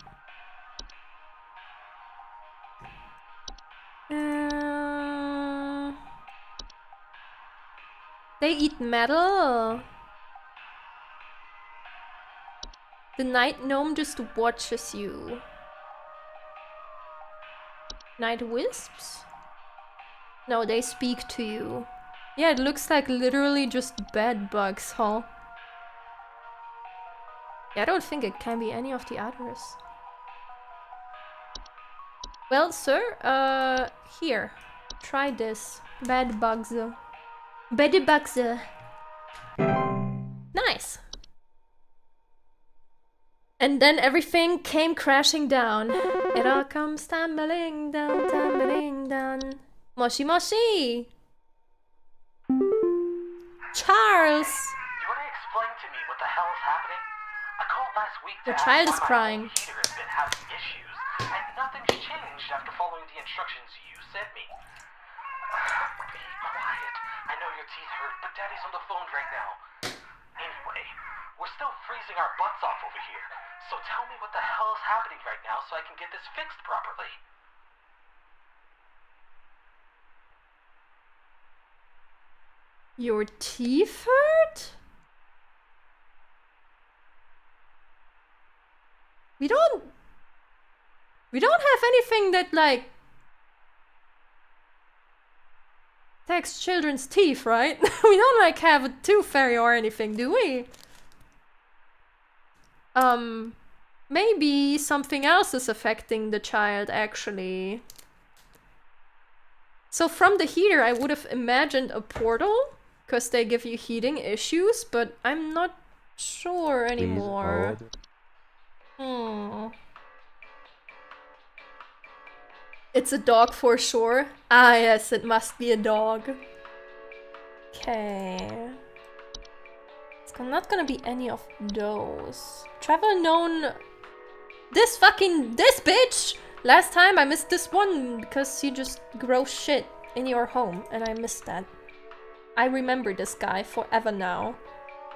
They eat metal. The night gnome just watches you. Night wisps? No, they speak to you. Yeah, it looks like literally just bed bugs, huh? Yeah, I don't think it can be any of the others. Well, sir, here. Try this. Bad bugs. Bad bugs. Nice. And then everything came crashing down. It all comes tumbling down, tumbling down. Moshi moshi! Charles! You want to explain to me what the hell is happening? I called last week to Your ask child why is my crying. heater has been having issues, and nothing's changed after following the instructions you sent me. Be quiet. I know your teeth hurt, but Daddy's on the phone right now. Anyway, we're still freezing our butts off over here, so tell me what the hell is happening right now so I can get this fixed properly. Your teeth hurt? We don't have anything that, like, attacks children's teeth, right? We don't, like, have a tooth fairy or anything, do we? Maybe something else is affecting the child, actually. So from the heater, I would have imagined a portal, because they give you heating issues, but I'm not sure anymore. It's a dog for sure. Ah, yes, it must be a dog. Okay. It's not gonna be any of those. Travel known. This bitch! Last time I missed this one because you just grow shit in your home, and I missed that. I remember this guy forever now.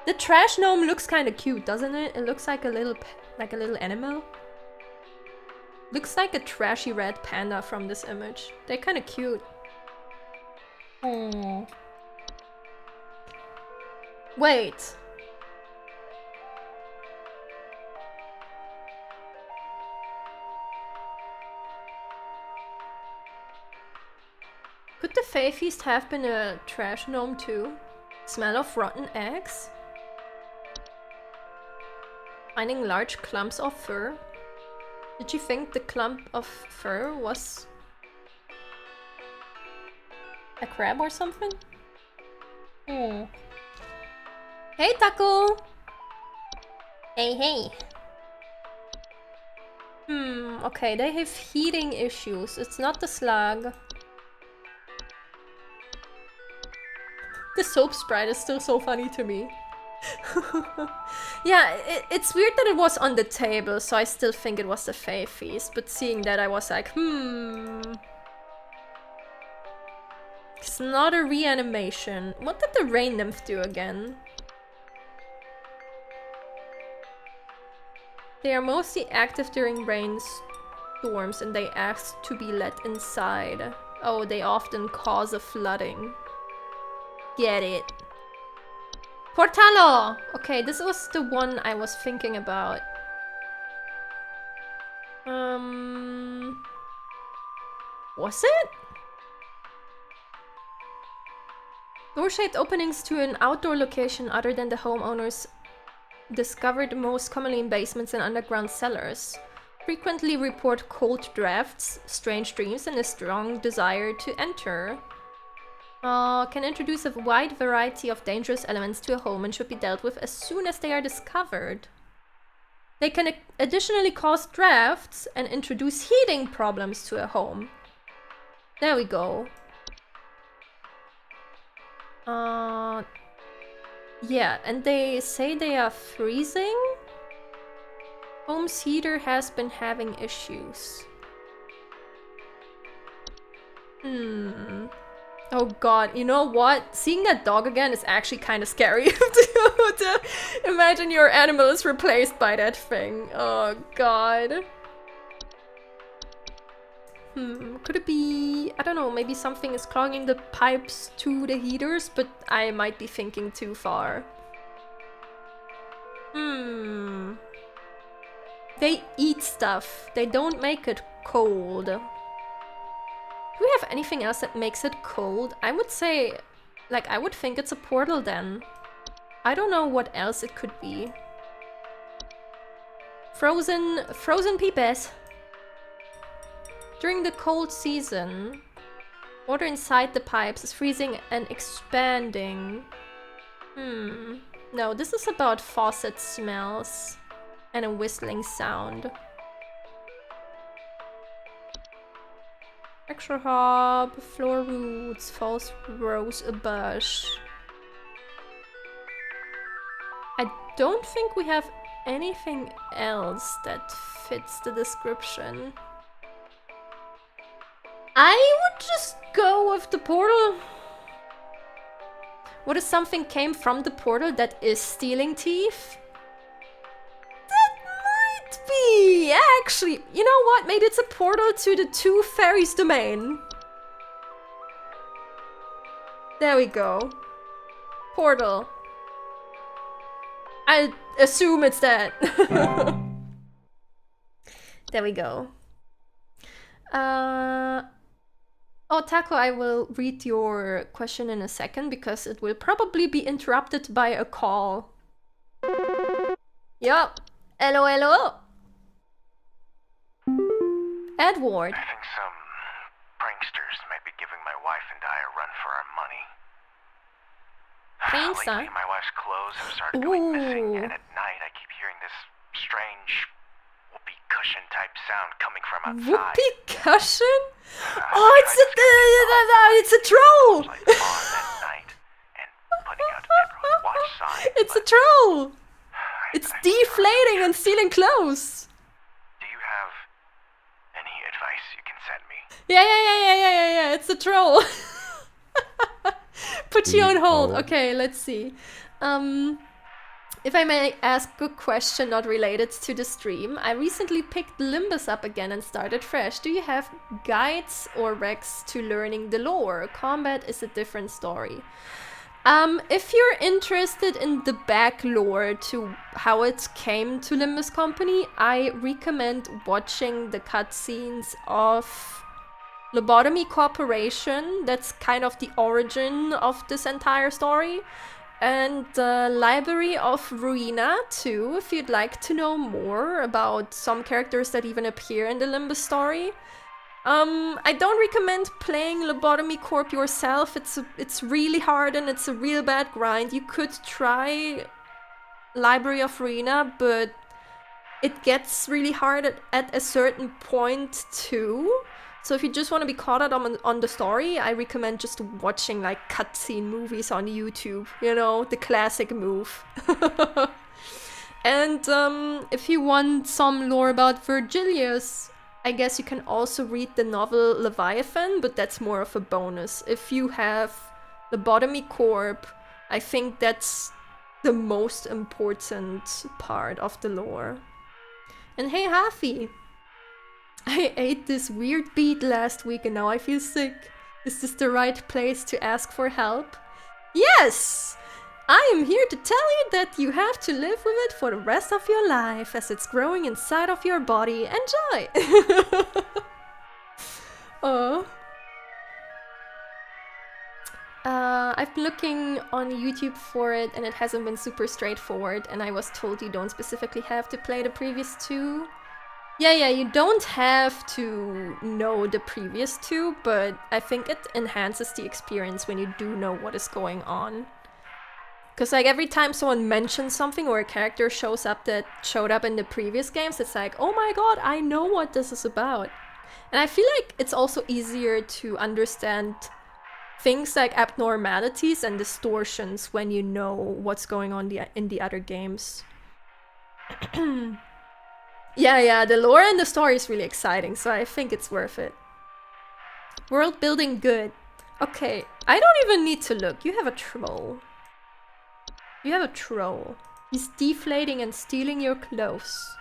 The trash gnome looks kind of cute, doesn't it? It looks like a little animal. Looks like a trashy red panda from this image. They're kind of cute. Oh. Wait. Could the Fae Feast have been a trash gnome too? Smell of rotten eggs? Finding large clumps of fur? Did you think the clump of fur was a crab or something? Oh. Hey, Taco! Hey, hey! Okay, they have heating issues. It's not the slug. The soap sprite is still so funny to me. Yeah, it's weird that it was on the table, so I still think it was the Fae Feast, but seeing that I was like, It's not a reanimation. What did the rain nymph do again? They are mostly active during rainstorms and they ask to be let inside. Oh, they often cause a flooding. Get it. Portalo! Okay, this was the one I was thinking about. Was it? Door-shaped openings to an outdoor location other than the homeowners discovered most commonly in basements and underground cellars. Frequently report cold drafts, strange dreams, and a strong desire to enter. Can introduce a wide variety of dangerous elements to a home and should be dealt with as soon as they are discovered. They can additionally cause drafts and introduce heating problems to a home. There we go. Yeah, and they say they are freezing? Home's heater has been having issues. Oh god, you know what? Seeing that dog again is actually kind of scary to imagine your animal is replaced by that thing. Oh god. Could it be... I don't know, maybe something is clogging the pipes to the heaters, but I might be thinking too far. They eat stuff. They don't make it cold. Do we have anything else that makes it cold? I would say... like, I would think it's a portal then. I don't know what else it could be. Frozen peepers. During the cold season, water inside the pipes is freezing and expanding. No, this is about faucet smells and a whistling sound. Extra hop, floor roots, false rose bush. I don't think we have anything else that fits the description. I would just go with the portal. What if something came from the portal that is stealing teeth? That might be, actually. You know what? Maybe it's a portal to the Two Fairies domain. There we go. Portal. I assume it's that. There we go. Oh, Taco, I will read your question in a second because it will probably be interrupted by a call. Yup. Hello, hello. Edward. I think some pranksters might be giving my wife and I a run for our money. Thanks, son. Lately, my wife's clothes have started going missing, and at night I keep hearing this strange whoopee cushion type sound coming from outside. Whoopee cushion? Oh, it's a troll! Like on at night and putting out everyone's watch sign. It's a troll! It's deflating and stealing clothes. Do you have any advice you can send me? Yeah, it's a troll. Put you on hold. Okay, let's see. If I may ask a question not related to the stream, I recently picked Limbus up again and started fresh. Do you have guides or recs to learning the lore? Combat is a different story. If you're interested in the back lore to how it came to Limbus Company, I recommend watching the cutscenes of Lobotomy Corporation. That's kind of the origin of this entire story. And the Library of Ruina too, if you'd like to know more about some characters that even appear in the Limbus story. I don't recommend playing Lobotomy Corp yourself. It's really hard and it's a real bad grind. You could try Library of Ruina, but it gets really hard at a certain point too. So if you just want to be caught up on the story, I recommend just watching like cutscene movies on YouTube, you know, the classic move. And if you want some lore about Virgilius, I guess you can also read the novel Leviathan, but that's more of a bonus. If you have Lobotomy Corp, I think that's the most important part of the lore. And hey, Hafi! I ate this weird beet last week and now I feel sick. Is this the right place to ask for help? Yes! I am here to tell you that you have to live with it for the rest of your life as it's growing inside of your body. Enjoy! Oh. I've been looking on YouTube for it and it hasn't been super straightforward, and I was told you don't specifically have to play the previous two. Yeah, you don't have to know the previous two, but I think it enhances the experience when you do know what is going on. Because like every time someone mentions something or a character shows up that showed up in the previous games, it's like, oh my god, I know what this is about. And I feel like it's also easier to understand things like abnormalities and distortions when you know what's going on in the other games. Yeah, the lore and the story is really exciting, so I think it's worth it. World building good. Okay, I don't even need to look. You have a troll. You have a troll. He's deflating and stealing your clothes.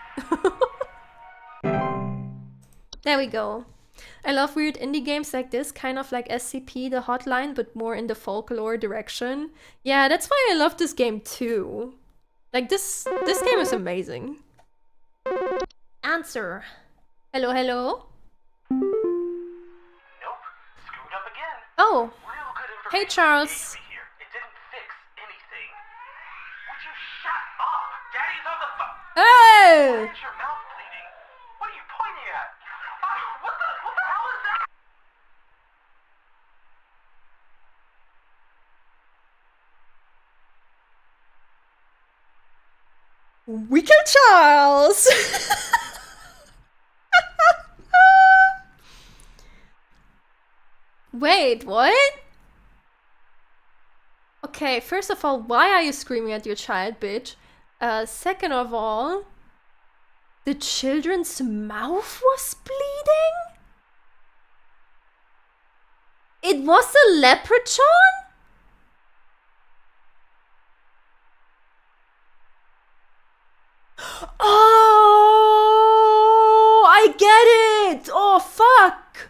There we go. I love weird indie games like this, kind of like SCP, the Hotline, but more in the folklore direction. Yeah, that's why I love this game too. Like this game is amazing. Answer. Hello, hello? Nope, screwed up again. Oh. Real good information Hey, Charles. gave me here. It didn't fix anything. Would you shut up? Daddy's on the phone. Hey! Why is your mouth Weaker Charles! Wait, what? Okay, first of all, why are you screaming at your child, bitch? Second of all, the children's mouth was bleeding? It was a leprechaun? Oh, I get it! Oh, fuck!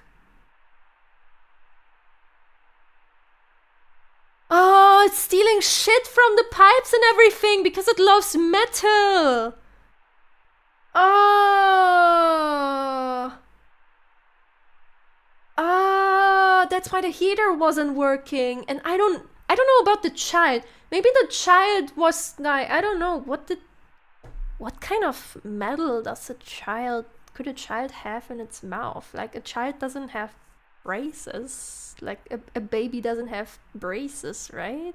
Oh, it's stealing shit from the pipes and everything because it loves metal! Oh! Ah, that's why the heater wasn't working. And I don't know about the child. Maybe the child was like, I don't know, what kind of metal could a child have in its mouth? Like, a child doesn't have braces. Like, a baby doesn't have braces, right?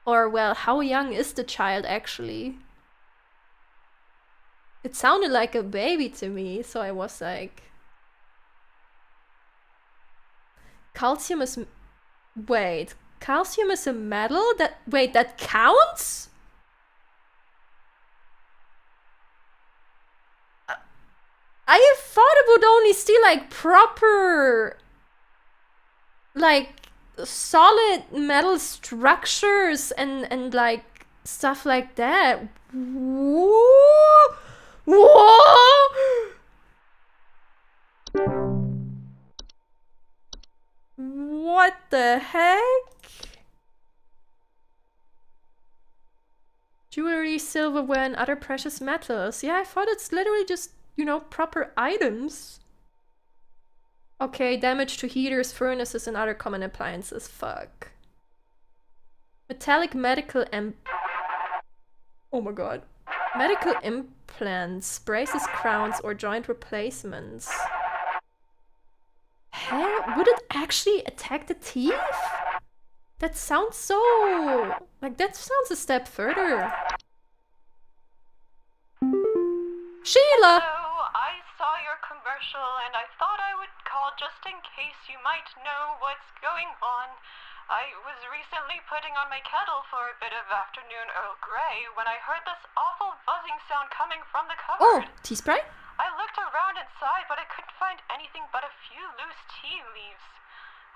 Or, well, how young is the child actually? It sounded like a baby to me, so I was like... Calcium is... Wait, calcium is a metal? Wait, that counts? I thought it would only steal like proper, like solid metal structures and like stuff like that. Whoa! Whoa! What the heck? Jewelry, silverware, and other precious metals. Yeah, I thought it's literally just, you know, proper items. Okay, damage to heaters, furnaces, and other common appliances. Fuck. Metallic medical oh my god. Medical implants, braces, crowns, or joint replacements. Hell, would it actually attack the teeth? That sounds so... like, that sounds a step further. Sheila! Hello, I saw your commercial and I thought I would call just in case you might know what's going on. I was recently putting on my kettle for a bit of afternoon Earl Grey when I heard this awful buzzing sound coming from the cupboard. Oh, tea spray? I looked around inside, but I couldn't find anything but a few loose tea leaves.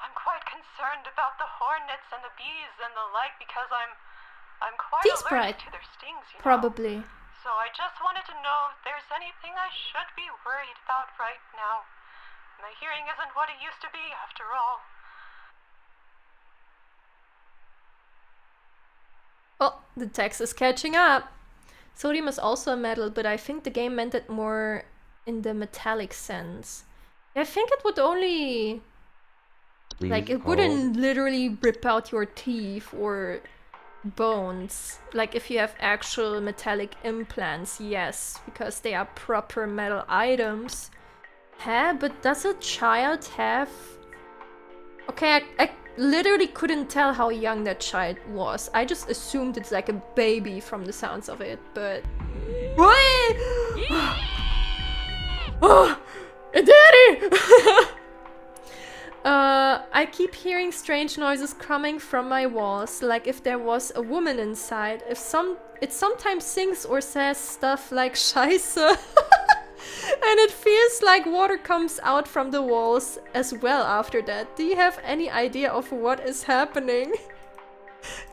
I'm quite concerned about the hornets and the bees and the like because I'm quite allergic to their stings, you know. Probably. So I just wanted to know if there's anything I should be worried about right now. My hearing isn't what it used to be, after all. Well, the text is catching up. Sodium is also a metal, but I think the game meant it more in the metallic sense. I think it would only... Please like, it hold. wouldn't literally rip out your teeth or bones. Like, if you have actual metallic implants, yes, because they are proper metal items. Huh? But does a child have... Okay, I literally couldn't tell how young that child was. I just assumed it's like a baby from the sounds of it, but... Oh, Daddy! I keep hearing strange noises coming from my walls, like if there was a woman inside. It sometimes sings or says stuff like Scheiße. And it feels like water comes out from the walls as well after that. Do you have any idea of what is happening?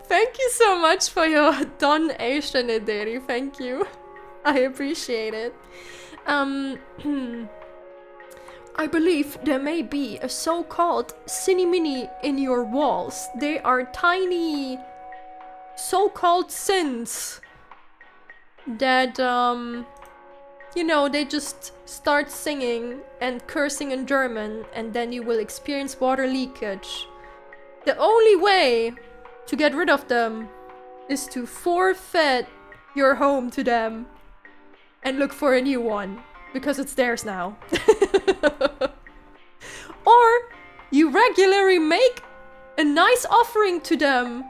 Thank you so much for your donation, Ederi. Thank you. I appreciate it. I believe there may be a so-called Cinni in your walls. They are tiny so-called sins that, you know, they just start singing and cursing in German, and then you will experience water leakage. The only way to get rid of them is to forfeit your home to them and look for a new one, because it's theirs now. Or you regularly make a nice offering to them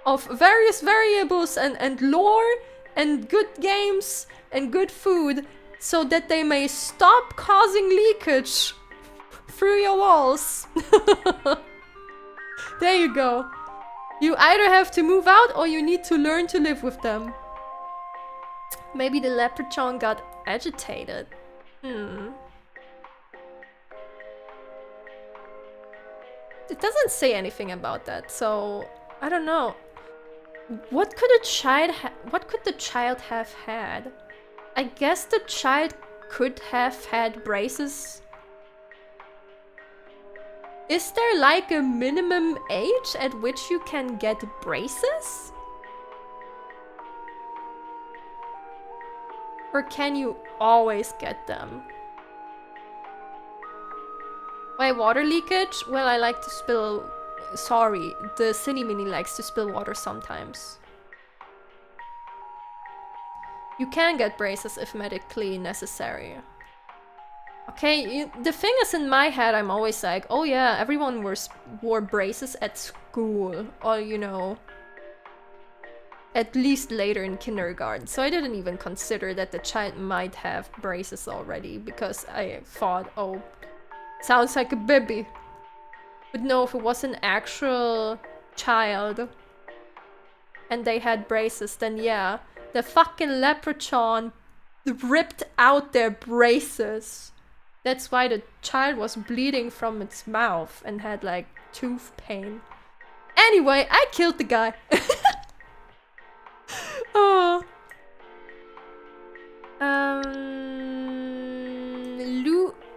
of various variables and lore and good games and good food so that they may stop causing leakage through your walls. There you go. You either have to move out or you need to learn to live with them. Maybe the leprechaun got agitated. It doesn't say anything about that, so I don't know. What could the child have had? I guess the child could have had braces. Is there like a minimum age at which you can get braces? Or can you always get them? Why water leakage? Well, I like to spill... Sorry, the Cinni Mini likes to spill water sometimes. You can get braces if medically necessary. Okay, the thing is, in my head I'm always like, oh yeah, everyone wore braces at school, or you know, at least later in kindergarten. So I didn't even consider that the child might have braces already, because I thought, oh, sounds like a baby. But no, if it was an actual child and they had braces, then yeah, the fucking leprechaun ripped out their braces. That's why the child was bleeding from its mouth and had like tooth pain. Anyway, I killed the guy. Oh.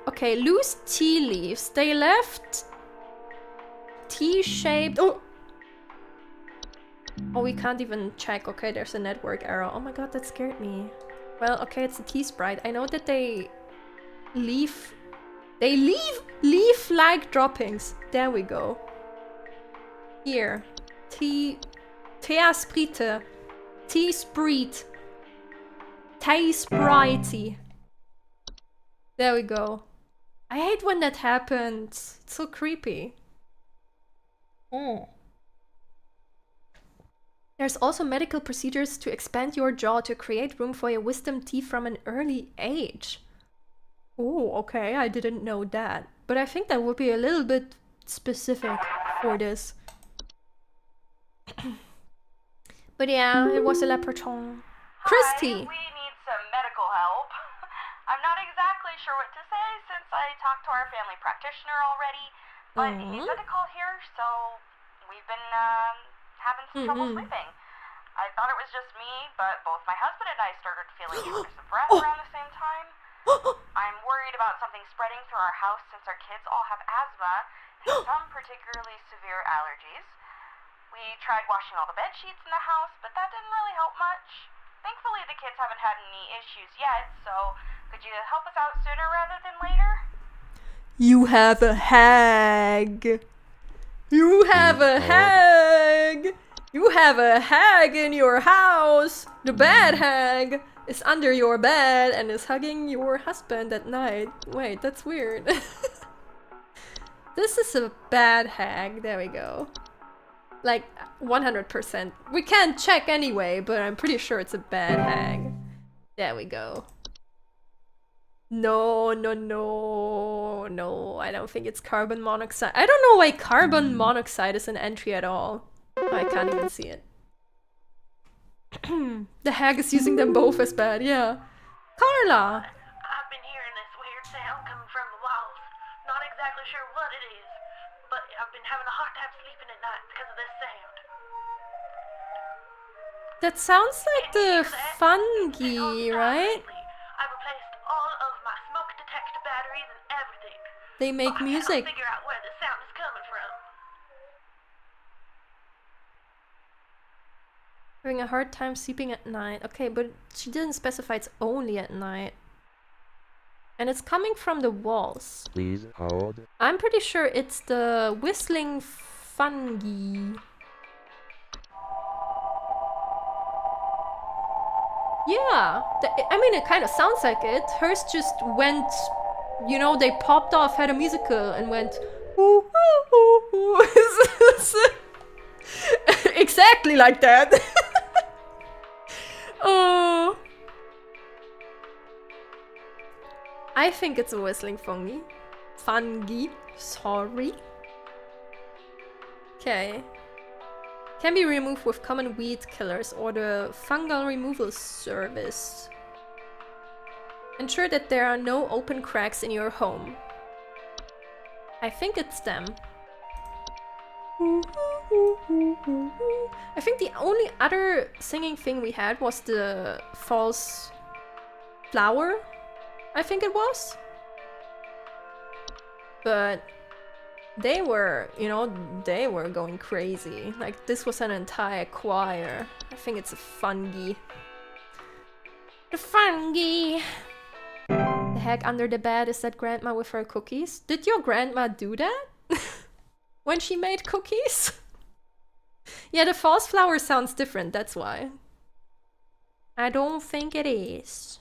Okay, loose tea leaves. They left T-shaped. Oh, we can't even check. Okay, there's a network error. Oh my god, that scared me. Well, okay, it's a tea sprite. I know that they leave leaf-like droppings. There we go. Here, tea sprite, tea sprite, tea sprite. There we go. I hate when that happens. It's so creepy. There's also medical procedures to expand your jaw to create room for your wisdom teeth from an early age. Oh, okay, I didn't know that. But I think that would be a little bit specific for this. But yeah, it was a leprechaun. Christy! Hi, we need some medical help. I'm not exactly sure what to say since I talked to our family practitioner already, but he said to call here, so we've been having some trouble sleeping. I thought it was just me, but both my husband and I started feeling shortness of breath around the same time. I'm worried about something spreading through our house since our kids all have asthma and some particularly severe allergies. We tried washing all the bed sheets in the house, but that didn't really help much. Thankfully, the kids haven't had any issues yet, so could you help us out sooner rather than later? You have a hag. You have a hag. You have a hag in your house. The bad hag is under your bed and is hugging your husband at night. Wait, that's weird. This is a bad hag. There we go. Like 100%. We can't check anyway, but I'm pretty sure it's a bad hag. There we go. No, I don't think it's carbon monoxide. I don't know why carbon monoxide is an entry at all. Oh, I can't even see it. The hag is using them both as bad, yeah. Carla! I've been hearing this weird sound coming from the walls. Not exactly sure what it is, but I've been having a hard time sleeping at night because of this sound. That sounds like the fungi, right? I've replaced all of my smoke detector batteries and everything. They make music. I can't figure out where the sound is coming from. Having a hard time sleeping at night. Okay, but she didn't specify it's only at night. And it's coming from the walls. Please hold. I'm pretty sure it's the whistling fungi. Yeah, I mean, it kind of sounds like it. Hers just went, you know, they popped off, had a musical, and went, ooh, ooh, ooh, ooh. exactly like that. Oh. I think it's a whistling fungi. Fungi. Sorry. Okay. Can be removed with common weed killers or the fungal removal service. Ensure that there are no open cracks in your home. I think it's them. I think the only other singing thing we had was the false flower. I think it was. But they were, you know, they were going crazy. Like, this was an entire choir. I think it's a fungi. The fungi! The hag under the bed, is that grandma with her cookies? Did your grandma do that? When she made cookies? Yeah, the false flower sounds different, that's why. I don't think it is.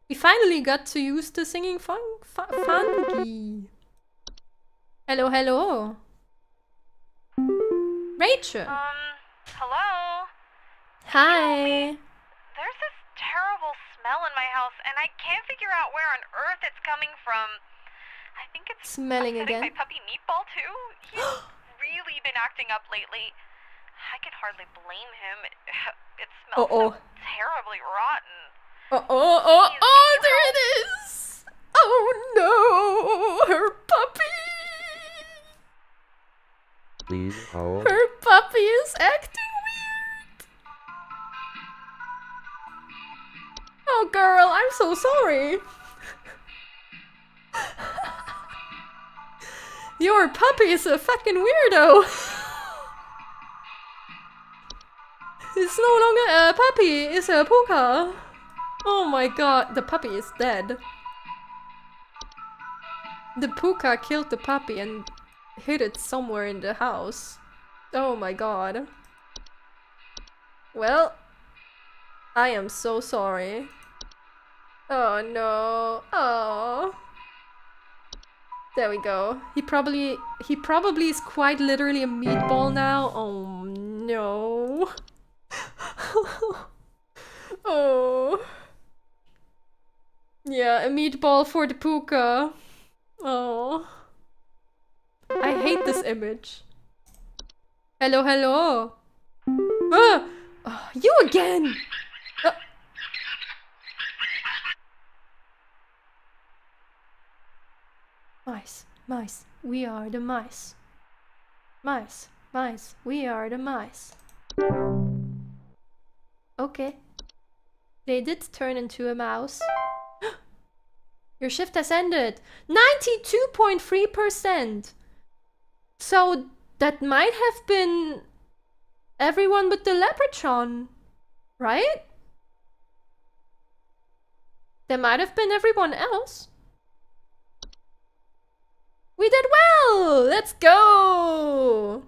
We finally got to use the singing fungi. Hello, hello. Rachel. Hello? Hi. There's this terrible smell in my house, and I can't figure out where on earth it's coming from. I think it's Smelling upsetting again. my puppy Meatball too. He's really been acting up lately. I can hardly blame him. It smells so terribly rotten. There it is! Oh no! Her puppy! Please hold. Her puppy is acting weird! Oh girl, I'm so sorry! Your puppy is a fucking weirdo! It's no longer a puppy, it's a puka! Oh my god, the puppy is dead. The puka killed the puppy and hid it somewhere in the house. Oh my god. Well, I am so sorry. Oh no. Oh. There we go. He probably is quite literally a meatball now. Oh no. Oh. Yeah, a meatball for the puka. Oh. I hate this image. Hello, hello. Ah! Oh, you again! Mice, mice, we are the mice. Mice, mice, we are the mice. Okay. They did turn into a mouse. Your shift has ended. 92.3%. So that might have been everyone but the Leprechaun, right? There might have been everyone else. We did well! Let's go!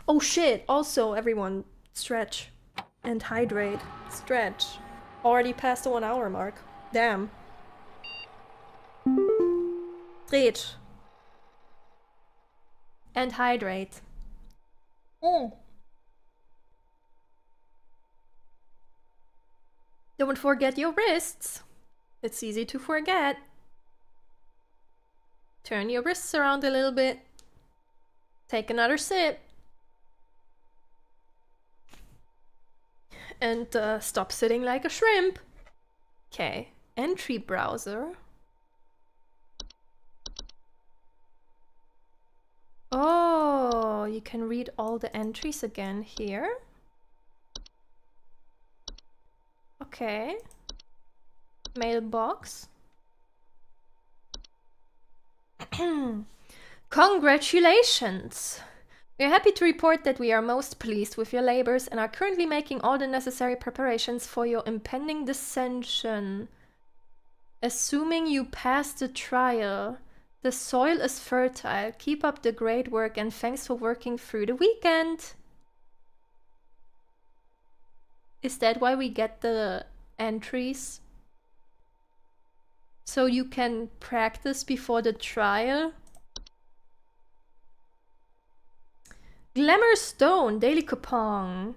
Oh shit, also everyone stretch and hydrate. Stretch. Already past the 1 hour mark. Damn. Stretch. And hydrate. Don't forget your wrists. It's easy to forget. Turn your wrists around a little bit. Take another sip. And stop sitting like a shrimp. Okay, entry browser. Oh, you can read all the entries again here. Okay. Mailbox. Congratulations! We are happy to report that we are most pleased with your labors and are currently making all the necessary preparations for your impending dissension. Assuming you pass the trial, the soil is fertile. Keep up the great work and thanks for working through the weekend. Is that why we get the entries? So you can practice before the trial? Glamour Stone, daily coupon.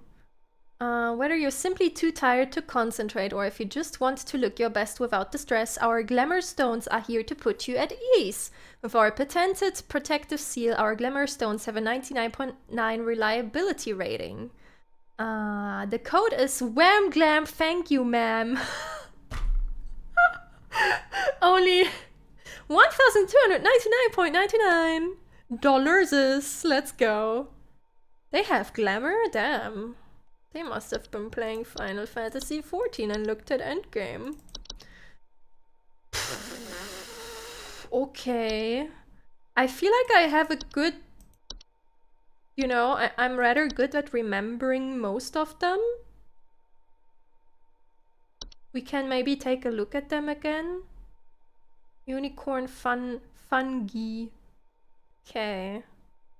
Whether you're simply too tired to concentrate or if you just want to look your best without the stress, our Glamour Stones are here to put you at ease. With our patented protective seal, our Glamour Stones have a 99.9 reliability rating. The code is WHAMGLAM, thank you, ma'am. Only $1,299.99. Let's go. They have glamour? Damn. They must have been playing Final Fantasy XIV and looked at Endgame. Okay. I feel like I have a good... You know, I'm rather good at remembering most of them. We can maybe take a look at them again. Unicorn fungi. Okay.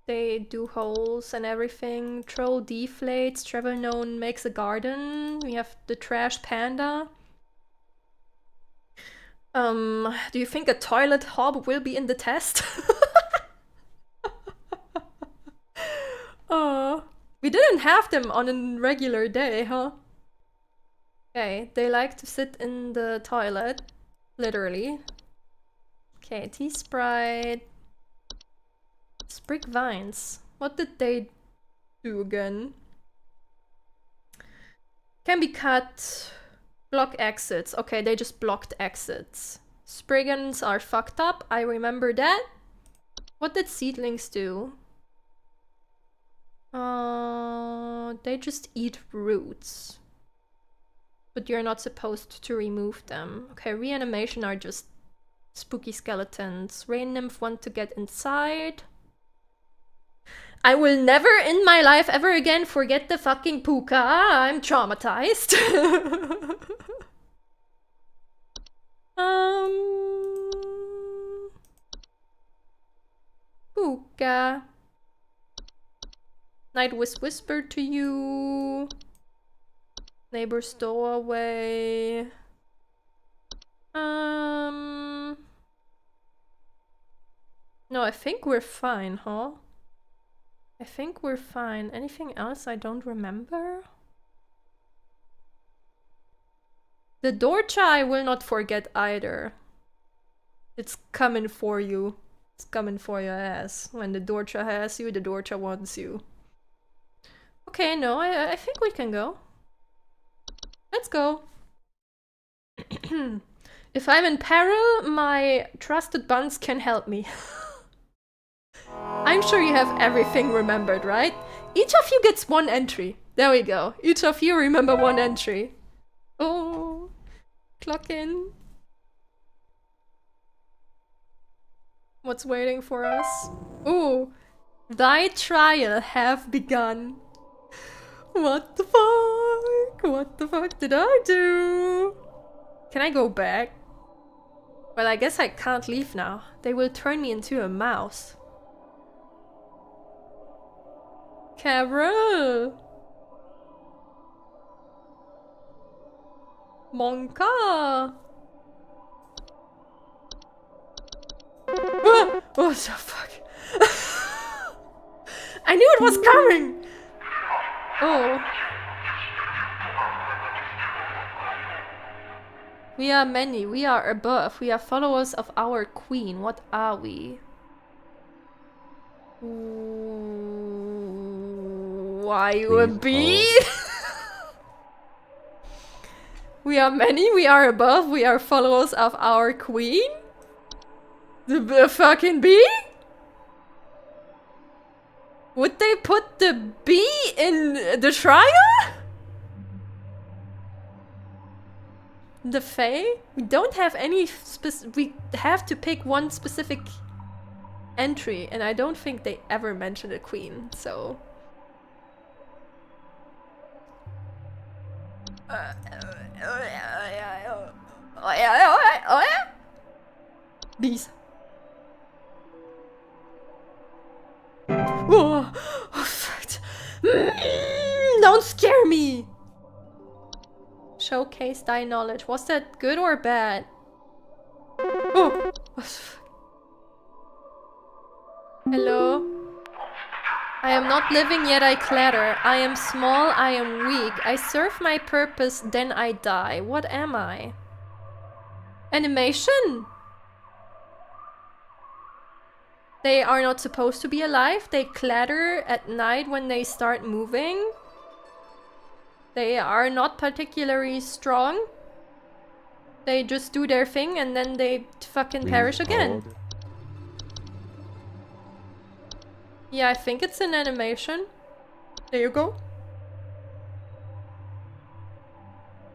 They do holes and everything. Troll deflates. Travel known makes a garden. We have the trash panda. Do you think a toilet hob will be in the test? Oh, we didn't have them on a regular day, huh? Okay, they like to sit in the toilet. Literally. Okay, T-Sprite. Sprig vines. What did they do again? Can be cut. Block exits. Okay, they just blocked exits. Spriggans are fucked up. I remember that. What did seedlings do? They just eat roots. But you're not supposed to remove them. Okay, reanimation are just spooky skeletons. Rain nymph want to get inside. I will never in my life ever again forget the fucking puka. I'm traumatized. Puka. Night was whispered to you. Neighbor's doorway. No, I think we're fine, huh? I think we're fine. Anything else I don't remember? The Dorcha I will not forget either. It's coming for you. It's coming for your ass. When the Dorcha has you, the Dorcha wants you. Okay, no, I think we can go. Let's go. If I'm in peril, my trusted buns can help me. I'm sure you have everything remembered, right? Each of you gets one entry. There we go. Each of you remember one entry. Oh, clock in. What's waiting for us? Ooh, thy trial have begun. What the fuck? What the fuck did I do? Can I go back? Well, I guess I can't leave now. They will turn me into a mouse. Carol! Monka! Ah! What the fuck? I knew it was coming! Oh. We are many, we are above, we are followers of our queen. What are we? Are you a bee? We are many, we are above, we are followers of our queen? The fucking bee? Would they put the bee in the trial? The Fae? We don't have any we have to pick one specific entry, and I don't think they ever mentioned a queen, so... Bees. Oh, fuck. Don't scare me! Showcase thy knowledge. Was that good or bad? Oh! Hello? I am not living yet I clatter. I am small, I am weak. I serve my purpose, then I die. What am I? Animation? They are not supposed to be alive. They clatter at night when they start moving. They are not particularly strong. They just do their thing and then they fucking perish again. Yeah, I think it's an animation. There you go.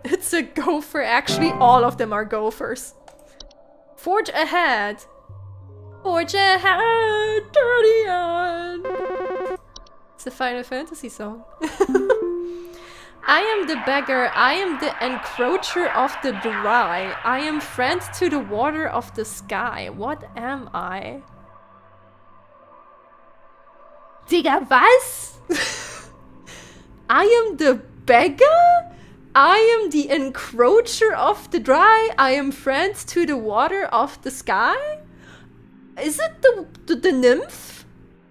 It's a gopher. Actually, all of them are gophers. Forge ahead. Forge ahead, dirty on. It's a Final Fantasy song. I am the beggar, I am the encroacher of the dry. I am friend to the water of the sky. What am I? Digga, was? I am the beggar? I am the encroacher of the dry. I am friend to the water of the sky? Is it the nymph?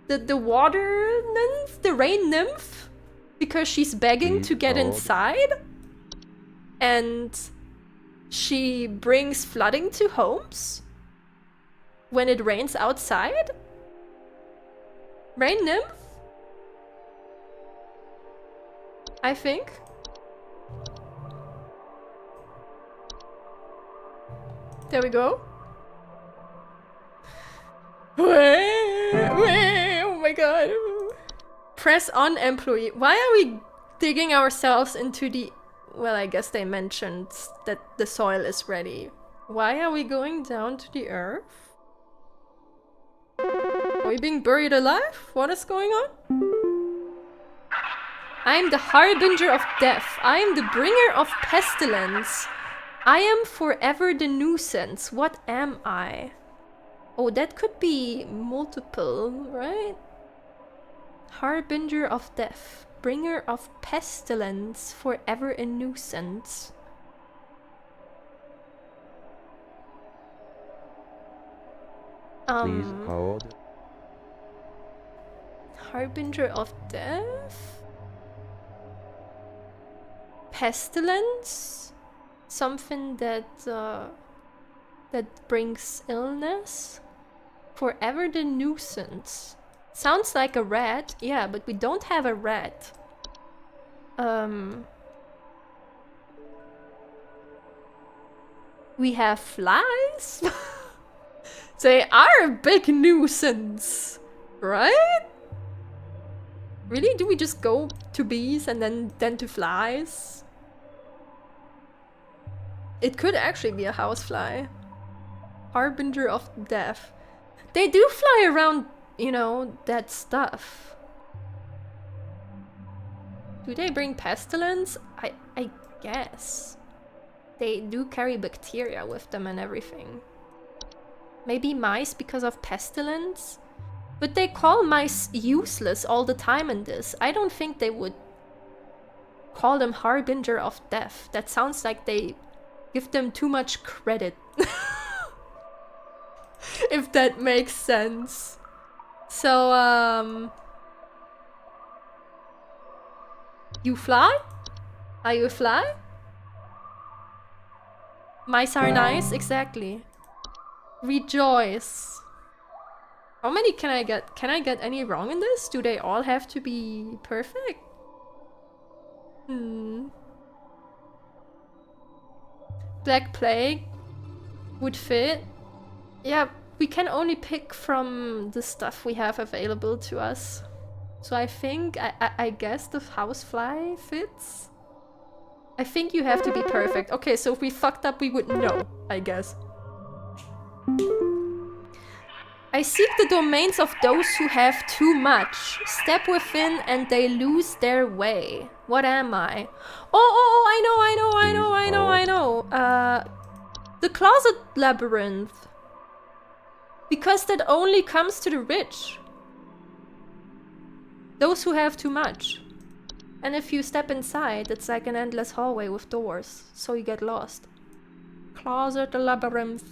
The water nymph? The rain nymph? Because she's begging to get inside? And she brings flooding to homes? When it rains outside? Rain nymph? I think. There we go. Oh my god. Press on employee. Why are we digging ourselves into the... Well, I guess they mentioned that the soil is ready. Why are we going down to the earth? Are we being buried alive? What is going on? I am the harbinger of death. I am the bringer of pestilence. I am forever the nuisance. What am I? Oh, that could be multiple, right? Harbinger of death. Bringer of pestilence. Forever a nuisance. Please hold. Harbinger of death? Pestilence? Something that that brings illness? Forever the nuisance. Sounds like a rat. Yeah, but we don't have a rat. We have flies? They are a big nuisance, right? Really? Do we just go to bees and then to flies? It could actually be a housefly. Harbinger of death. They do fly around, you know, that stuff. Do they bring pestilence? I guess. They do carry bacteria with them and everything. Maybe mice because of pestilence? But they call mice useless all the time in this. I don't think they would call them harbinger of death. That sounds like they give them too much credit. If that makes sense. So, you fly? Are you a fly? Mice are nice, exactly. Rejoice. How many can I get? Can I get any wrong in this? Do they all have to be perfect? Black Plague would fit. Yeah, we can only pick from the stuff we have available to us. So I think, I guess the housefly fits? I think you have to be perfect. Okay, so if we fucked up, we would know, I guess. I seek the domains of those who have too much. Step within and they lose their way. What am I? Oh, I know. The closet labyrinth. Because that only comes to the rich. Those who have too much. And if you step inside, it's like an endless hallway with doors. So you get lost. Closet labyrinth.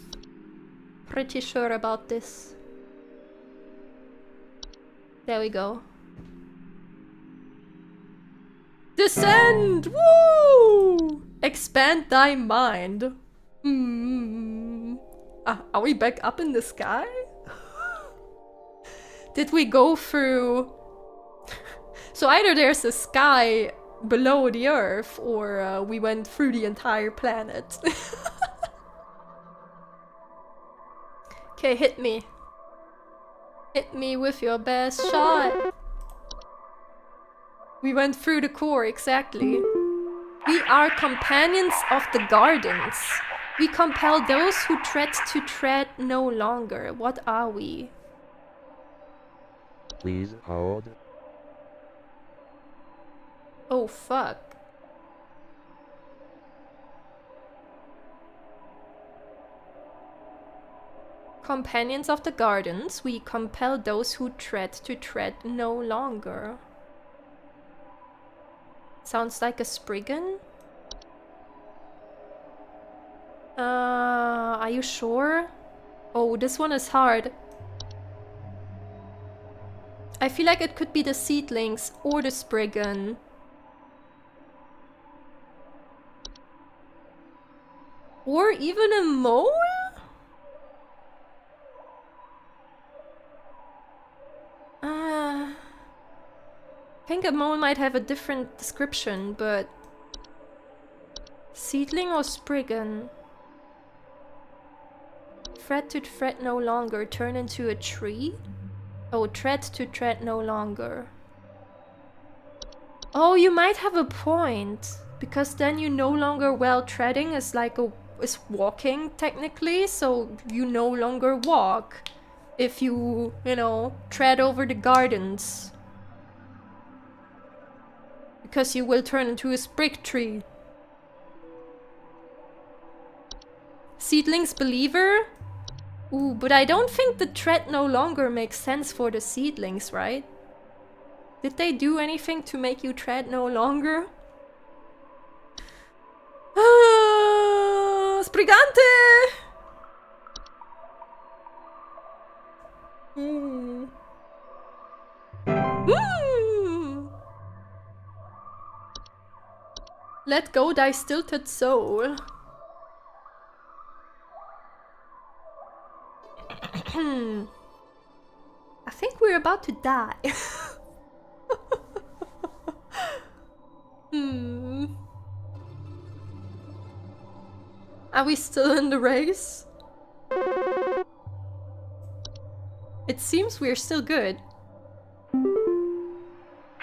Pretty sure about this. There we go. Descend! Woo! Expand thy mind. Are we back up in the sky? Did we go through... So either there's a sky below the Earth, or we went through the entire planet. Okay, hit me. Hit me with your best shot. We went through the core, exactly. We are companions of the gardens. We compel those who tread to tread no longer. What are we? Please hold. Oh, fuck. Companions of the gardens, we compel those who tread to tread no longer. Sounds like a Spriggan? Are you sure? Oh, this one is hard. I feel like it could be the seedlings or the Spriggan. Or even a mole? I think a mole might have a different description, but... Seedling or Spriggan? Tread to tread no longer, turn into a tree? Oh, tread to tread no longer. Oh, you might have a point. Because then you no longer, well, treading is like is walking technically, so you no longer walk. If you know, tread over the gardens. Because you will turn into a sprig tree. Seedlings believer? Ooh, but I don't think the tread no longer makes sense for the seedlings, right? Did they do anything to make you tread no longer? Ah, Sprigante! Let go thy stilted soul. I think we're about to die. Are we still in the race? It seems we're still good.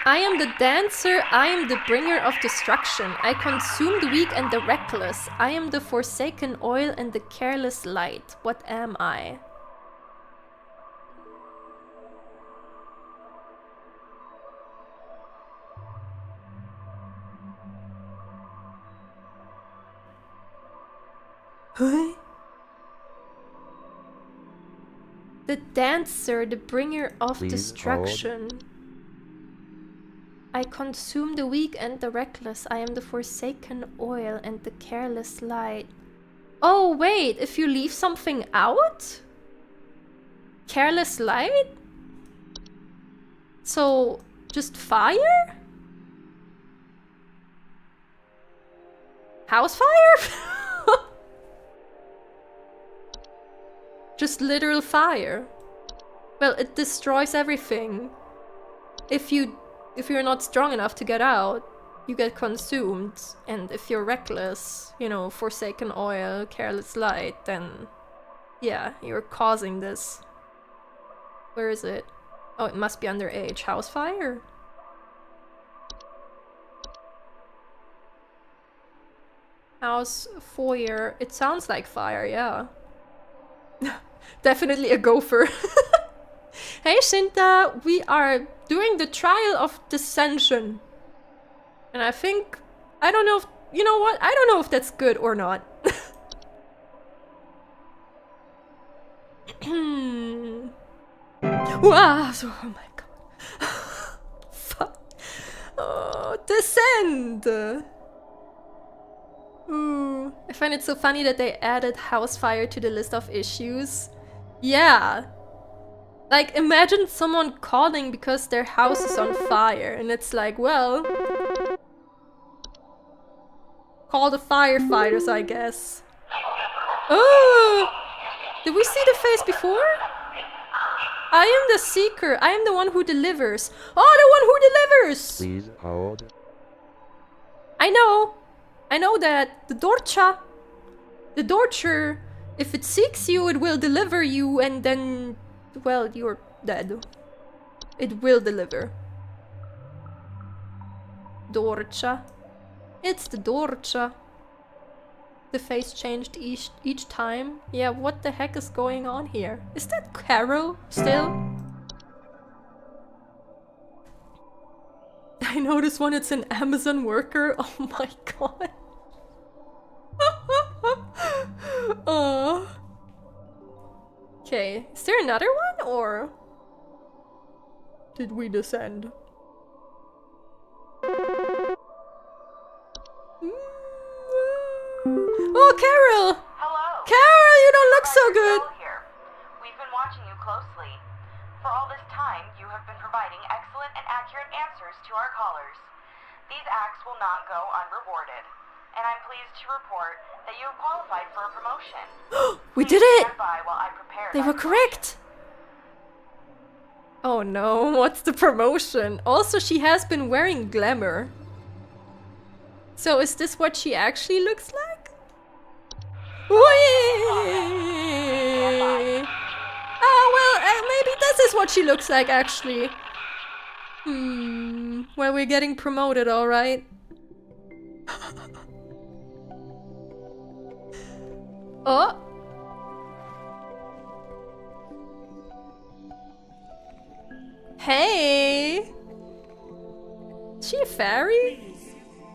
I am the dancer, I am the bringer of destruction. I consume the weak and the reckless. I am the forsaken oil and the careless light. What am I? Huh? The dancer, the bringer of destruction. I consume the weak and the reckless. I am the forsaken oil and the careless light. Oh wait, if you leave something out? Careless light? So, just fire? House fire? Just literal fire. Well, it destroys everything. If you're not strong enough to get out, you get consumed. And if you're reckless, you know, forsaken oil, careless light, then yeah, you're causing this. Where is it? Oh, it must be under H. House fire? House foyer. It sounds like fire, yeah. Definitely a gopher. Hey Shinta, we are doing the trial of dissension. And I think, I don't know if, you know what? I don't know if that's good or not. Wow, oh my god. Fuck. Oh, descend! Ooh. I find it so funny that they added house fire to the list of issues. Yeah. Like, imagine someone calling because their house is on fire, and it's like, well, Call the firefighters, I guess. Oh! Did we see the face before? I am the seeker. I am the one who delivers. Oh, the one who delivers! Please hold. I know. I know that. The Dorcha. The Dorcher. If it seeks you, it will deliver you, and then... well, you're dead. It will deliver. Dorcha. It's the Dorcha. The face changed each time. Yeah, what the heck is going on here? Is that Carol still? I know this one, it's an Amazon worker. Oh my god. Oh. Okay, is there another one or did we descend? Oh, Carol! Hello. Carol, you don't look so good. Here. We've been watching you closely. For all this time, you have been providing excellent and accurate answers to our callers. These acts will not go unrewarded, and I'm pleased to report that you have qualified for a promotion. We Please did it! stand by while I prepare They that were correct! Oh no, what's the promotion? Also, she has been wearing glamour. So is this what she actually looks like? Whee! Oh well, maybe this is what she looks like actually. Well, we're getting promoted, alright. Oh! Hey! Is she a fairy?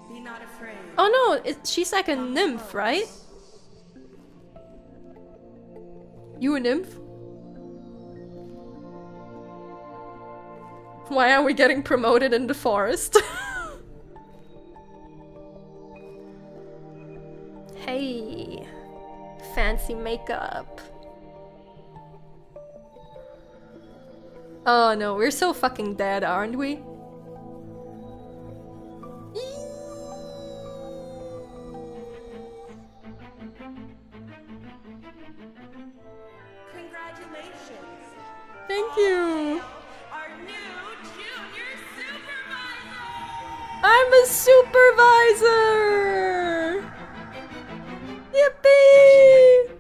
Be not afraid. Oh no, she's like a nymph, right? You a nymph? Why are we getting promoted in the forest? Hey, fancy makeup. Oh no, we're so fucking dead, aren't we? Congratulations. Thank you. Our new junior supervisor. I'm a supervisor. Yippee!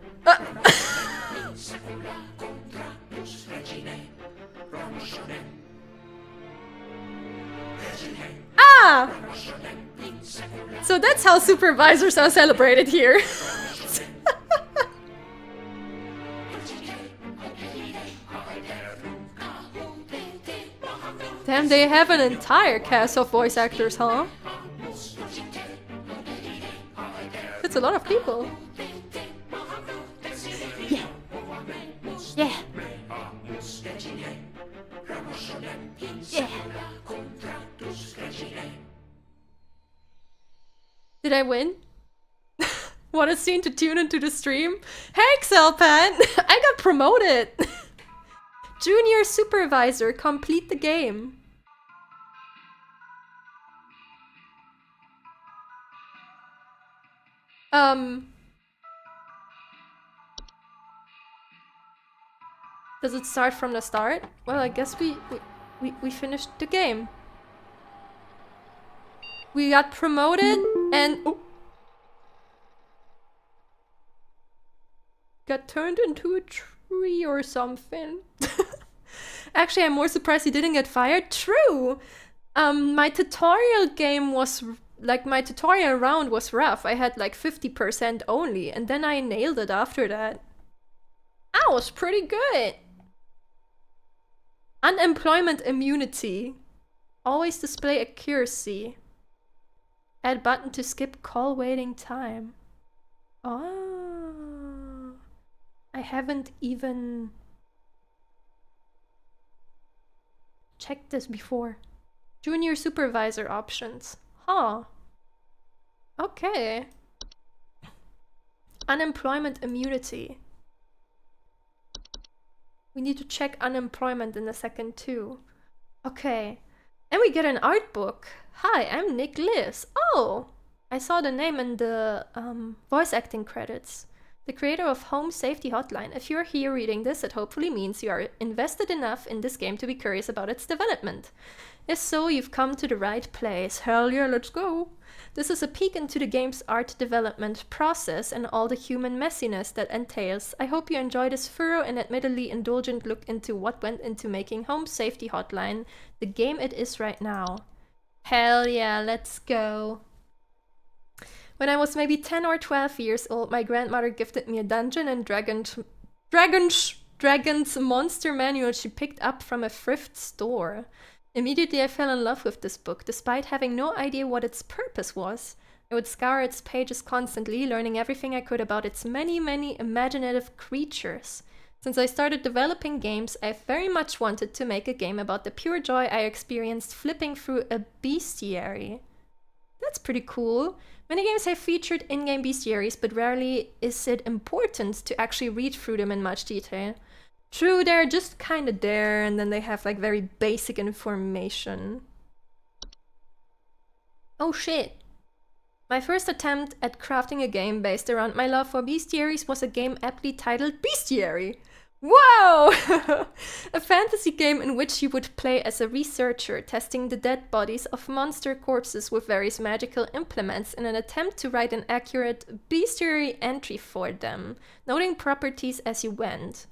Ah! So that's how supervisors are celebrated here. Damn, they have an entire cast of voice actors, huh? That's a lot of people. Yeah. Yeah. Yeah. Did I win? Want a scene to tune into the stream? Hey, Xelpan! I got promoted! Junior supervisor, complete the game. Does it start from the start? Well, I guess we finished the game. We got promoted and got turned into a tree or something. Actually, I'm more surprised he didn't get fired. True. My tutorial game was my tutorial round was rough. I had like 50% only, and then I nailed it after that. I was pretty good. Unemployment immunity. Always display accuracy. Add button to skip call waiting time. Oh. I haven't even checked this before. Junior supervisor options. Huh. Okay. Unemployment immunity. We need to check unemployment in a second too. Okay. And we get an art book. Hi, I'm Nick Liz. Oh, I saw the name in the voice acting credits. The creator of Home Safety Hotline. If you're here reading this, it hopefully means you are invested enough in this game to be curious about its development. If so, you've come to the right place. Hell yeah, let's go! This is a peek into the game's art development process and all the human messiness that entails. I hope you enjoy this thorough and admittedly indulgent look into what went into making Home Safety Hotline the game it is right now. Hell yeah, let's go! When I was maybe 10 or 12 years old, my grandmother gifted me a Dungeon and Dragons monster manual she picked up from a thrift store. Immediately I fell in love with this book, despite having no idea what its purpose was. I would scour its pages constantly, learning everything I could about its many, many imaginative creatures. Since I started developing games, I've very much wanted to make a game about the pure joy I experienced flipping through a bestiary. That's pretty cool. Many games have featured in-game bestiaries, but rarely is it important to actually read through them in much detail. True, they're just kinda there, and then they have like very basic information. Oh shit! My first attempt at crafting a game based around my love for bestiaries was a game aptly titled Bestiary! Wow! A fantasy game in which you would play as a researcher, testing the dead bodies of monster corpses with various magical implements in an attempt to write an accurate bestiary entry for them, noting properties as you went.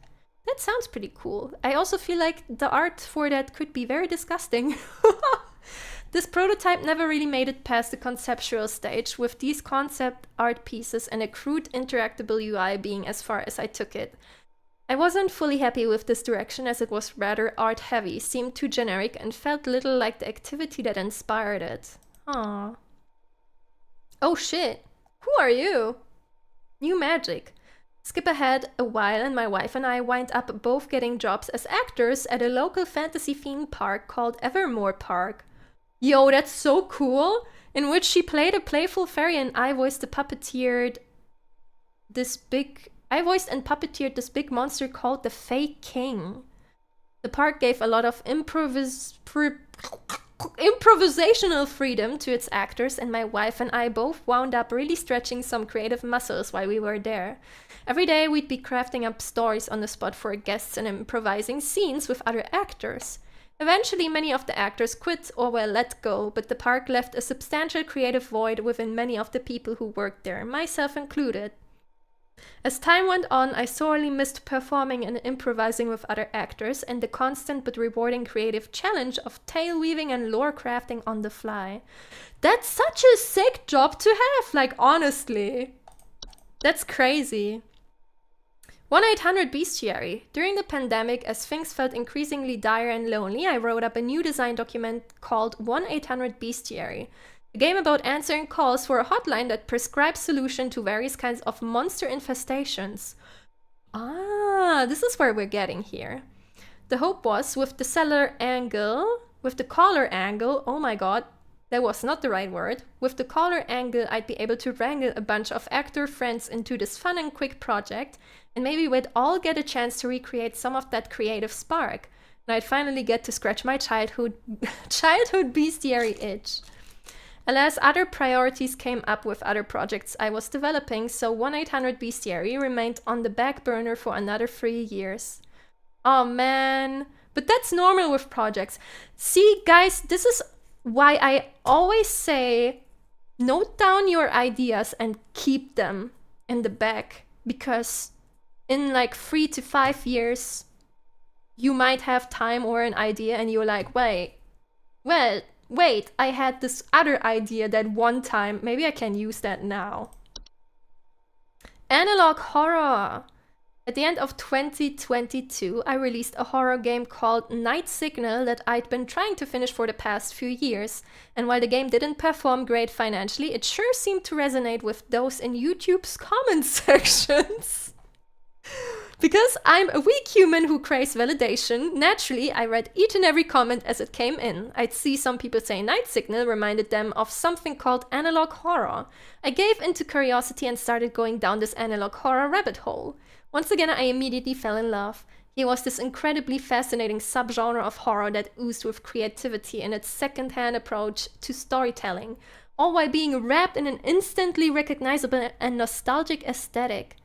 That sounds pretty cool. I also feel like the art for that could be very disgusting. This prototype never really made it past the conceptual stage, with these concept art pieces and a crude interactable UI being as far as I took it. I wasn't fully happy with this direction as it was rather art-heavy, seemed too generic, and felt little like the activity that inspired it. Aww. Oh shit! Who are you? New magic. Skip ahead a while and my wife and I wind up both getting jobs as actors at a local fantasy theme park called Evermore Park. Yo, that's so cool! In which she played a playful fairy and I voiced and puppeteered this big monster called the Fey King. The park gave a lot of improvisational freedom to its actors, and my wife and I both wound up really stretching some creative muscles while we were there. Every day we'd be crafting up stories on the spot for guests and improvising scenes with other actors. Eventually many of the actors quit or were let go, but the park left a substantial creative void within many of the people who worked there, myself included. As time went on, I sorely missed performing and improvising with other actors and the constant but rewarding creative challenge of tale weaving and lore crafting on the fly. That's such a sick job to have, like honestly. That's crazy. 1-800-Bestiary. During the pandemic, as things felt increasingly dire and lonely, I wrote up a new design document called 1-800-Bestiary. A game about answering calls for a hotline that prescribes solution to various kinds of monster infestations. Ah, this is where we're getting here. The hope was with the caller angle, oh my god, that was not the right word. With the caller angle, I'd be able to wrangle a bunch of actor friends into this fun and quick project, and maybe we'd all get a chance to recreate some of that creative spark. And I'd finally get to scratch my childhood bestiary itch. Alas, other priorities came up with other projects I was developing, so 1-800-Bestiary remained on the back burner for another 3 years. Oh man, but that's normal with projects. See, guys, this is why I always say note down your ideas and keep them in the back, because in like 3 to 5 years, you might have time or an idea and you're like, wait, I had this other idea that one time, maybe I can use that now. Analog horror. At the end of 2022, I released a horror game called Night Signal that I'd been trying to finish for the past few years, and while the game didn't perform great financially, it sure seemed to resonate with those in YouTube's comment sections. Because I'm a weak human who craves validation, naturally I read each and every comment as it came in. I'd see some people say Night Signal reminded them of something called analog horror. I gave into curiosity and started going down this analog horror rabbit hole. Once again, I immediately fell in love. He was this incredibly fascinating subgenre of horror that oozed with creativity and its second-hand approach to storytelling, all while being wrapped in an instantly recognizable and nostalgic aesthetic.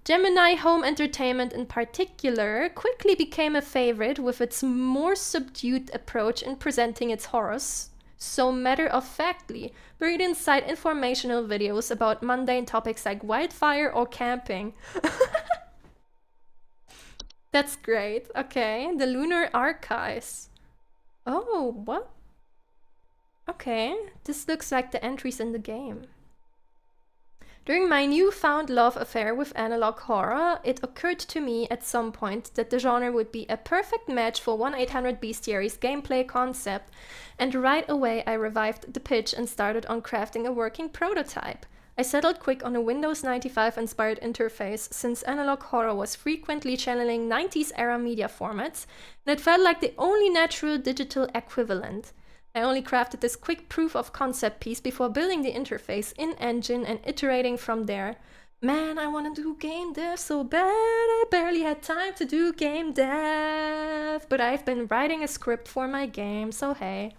Gemini Home Entertainment in particular quickly became a favorite with its more subdued approach in presenting its horrors, so matter-of-factly, buried inside informational videos about mundane topics like wildfire or camping. That's great. Okay, the Lunar Archives. Oh, what? Okay, this looks like the entries in the game. During my newfound love affair with analog horror, it occurred to me at some point that the genre would be a perfect match for 1-800-Bestiary's gameplay concept, and right away I revived the pitch and started on crafting a working prototype. I settled quick on a Windows 95-inspired interface, since analog horror was frequently channeling 90s era media formats, and it felt like the only natural digital equivalent. I only crafted this quick proof of concept piece before building the interface in-engine and iterating from there. Man, I want to do game dev so bad, I barely had time to do game dev, but I've been writing a script for my game, so hey.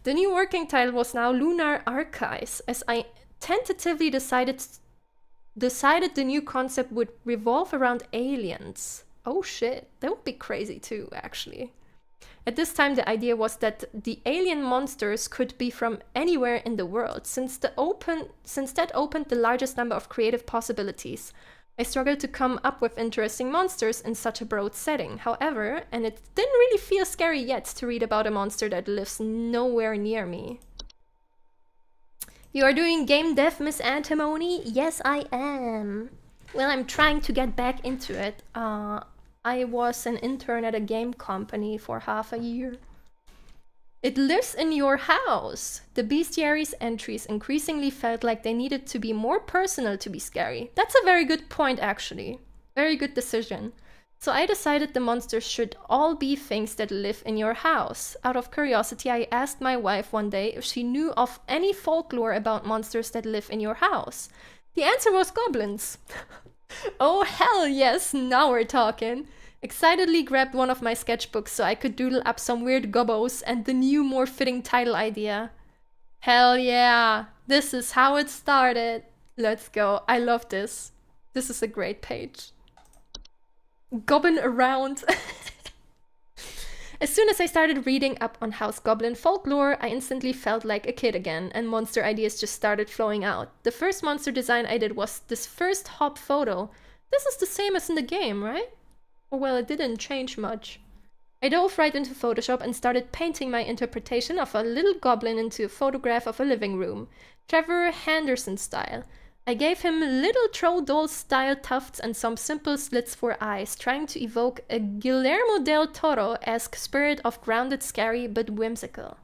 The new working title was now Lunar Archives, as I tentatively decided the new concept would revolve around aliens. Oh shit, that would be crazy too, actually. At this time, the idea was that the alien monsters could be from anywhere in the world, since that opened the largest number of creative possibilities. I struggled to come up with interesting monsters in such a broad setting, however, and it didn't really feel scary yet to read about a monster that lives nowhere near me. You are doing game dev, Miss Antimony? Yes, I am. Well, I'm trying to get back into it. I was an intern at a game company for half a year. It lives in your house. The bestiary's entries increasingly felt like they needed to be more personal to be scary. That's a very good point, actually. Very good decision. So I decided the monsters should all be things that live in your house. Out of curiosity, I asked my wife one day if she knew of any folklore about monsters that live in your house. The answer was goblins. Oh hell yes, now we're talking. Excitedly grabbed one of my sketchbooks so I could doodle up some weird gobbos and the new, more fitting title idea. Hell yeah, this is how it started. Let's go, I love this. This is a great page. Goblin around. As soon as I started reading up on House Goblin folklore, I instantly felt like a kid again, and monster ideas just started flowing out. The first monster design I did was this first hop photo. This is the same as in the game, right? Or well, it didn't change much. I dove right into Photoshop and started painting my interpretation of a little goblin into a photograph of a living room, Trevor Henderson style. I gave him little troll doll style tufts and some simple slits for eyes, trying to evoke a Guillermo del Toro-esque spirit of grounded, scary, but whimsical.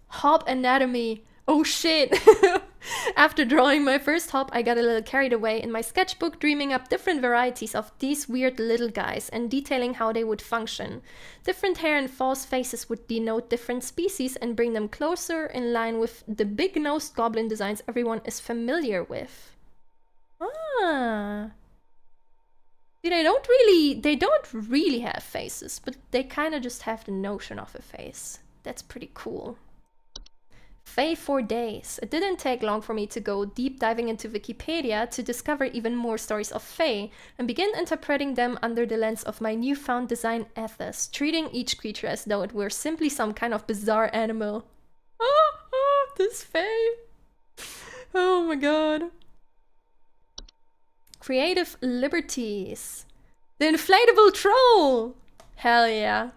Hop anatomy. Oh shit! After drawing my first hop, I got a little carried away in my sketchbook, dreaming up different varieties of these weird little guys and detailing how they would function. Different hair and false faces would denote different species and bring them closer in line with the big-nosed goblin designs everyone is familiar with. Ah. See, they don't really have faces, but they kind of just have the notion of a face. That's pretty cool. Fae for days. It didn't take long for me to go deep diving into Wikipedia to discover even more stories of Fae and begin interpreting them under the lens of my newfound design ethos, treating each creature as though it were simply some kind of bizarre animal. Oh, this Fae. Oh my god. Creative liberties. The inflatable troll! Hell yeah.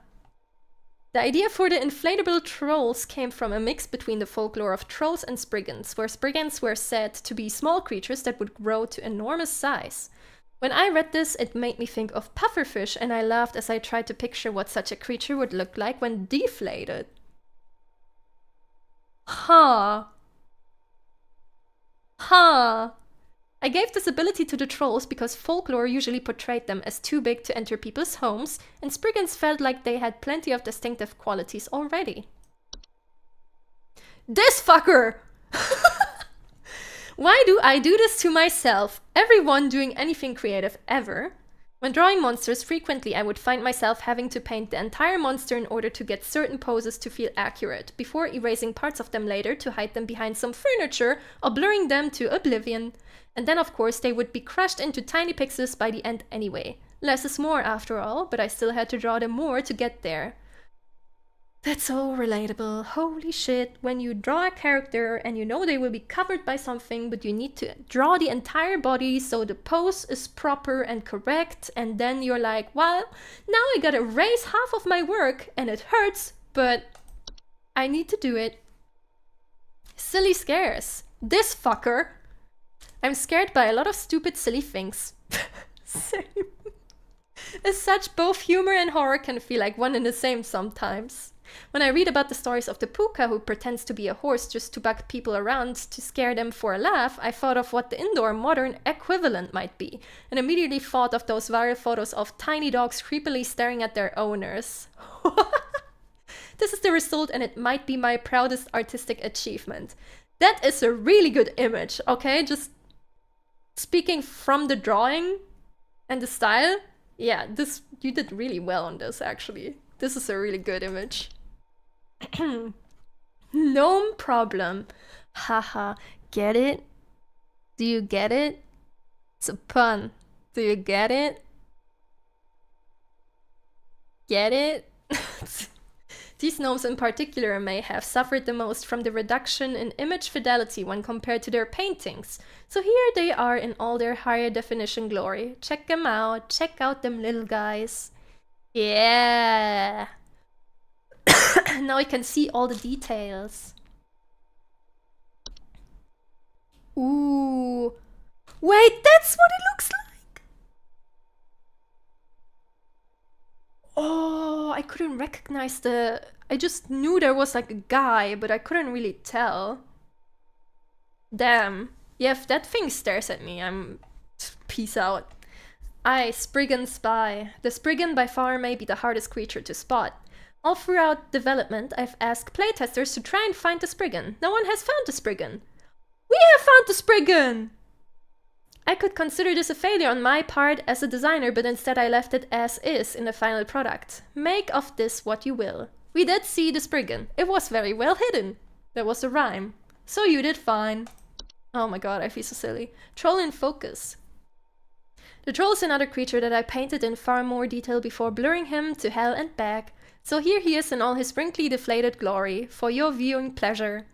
The idea for the inflatable trolls came from a mix between the folklore of trolls and Spriggans, where Spriggans were said to be small creatures that would grow to enormous size. When I read this, it made me think of pufferfish, and I laughed as I tried to picture what such a creature would look like when deflated. Huh. I gave this ability to the trolls because folklore usually portrayed them as too big to enter people's homes, and Spriggans felt like they had plenty of distinctive qualities already. This fucker! Why do I do this to myself? Everyone doing anything creative ever. When drawing monsters, frequently I would find myself having to paint the entire monster in order to get certain poses to feel accurate, before erasing parts of them later to hide them behind some furniture or blurring them to oblivion. And then of course they would be crushed into tiny pixels by the end anyway. Less is more after all, but I still had to draw them more to get there. That's so relatable. Holy shit, when you draw a character and you know they will be covered by something, but you need to draw the entire body so the pose is proper and correct, and then you're like, well, now I gotta erase half of my work and it hurts, but I need to do it. Silly scares. This fucker. I'm scared by a lot of stupid silly things. Same. As such, both humor and horror can feel like one and the same sometimes. When I read about the stories of the puka who pretends to be a horse just to bug people around to scare them for a laugh, I thought of what the indoor modern equivalent might be, and immediately thought of those viral photos of tiny dogs creepily staring at their owners. This is the result, and it might be my proudest artistic achievement. That is a really good image, okay? Just speaking from the drawing and the style, yeah, this you did really well on this, actually. This is a really good image. No problem. Haha, get it? Do you get it? It's a pun. Do you get it? Get it? These gnomes in particular may have suffered the most from the reduction in image fidelity when compared to their paintings. So here they are in all their higher definition glory. Check them out. Check out them little guys. Yeah. Now I can see all the details. Ooh. Wait, that's what it looks like. Oh, I couldn't recognize the... I just knew there was like a guy, but I couldn't really tell. Damn. Yeah, if that thing stares at me, I'm... Peace out. Spriggan spy. The Spriggan by far may be the hardest creature to spot. All throughout development, I've asked playtesters to try and find the Spriggan. No one has found the Spriggan. We have found the Spriggan! I could consider this a failure on my part as a designer, but instead I left it as is in the final product. Make of this what you will. We did see the Spriggan. It was very well hidden. There was a rhyme. So you did fine. Oh my god, I feel so silly. Troll in focus. The troll is another creature that I painted in far more detail before blurring him to hell and back. So here he is in all his wrinkly deflated glory, for your viewing pleasure.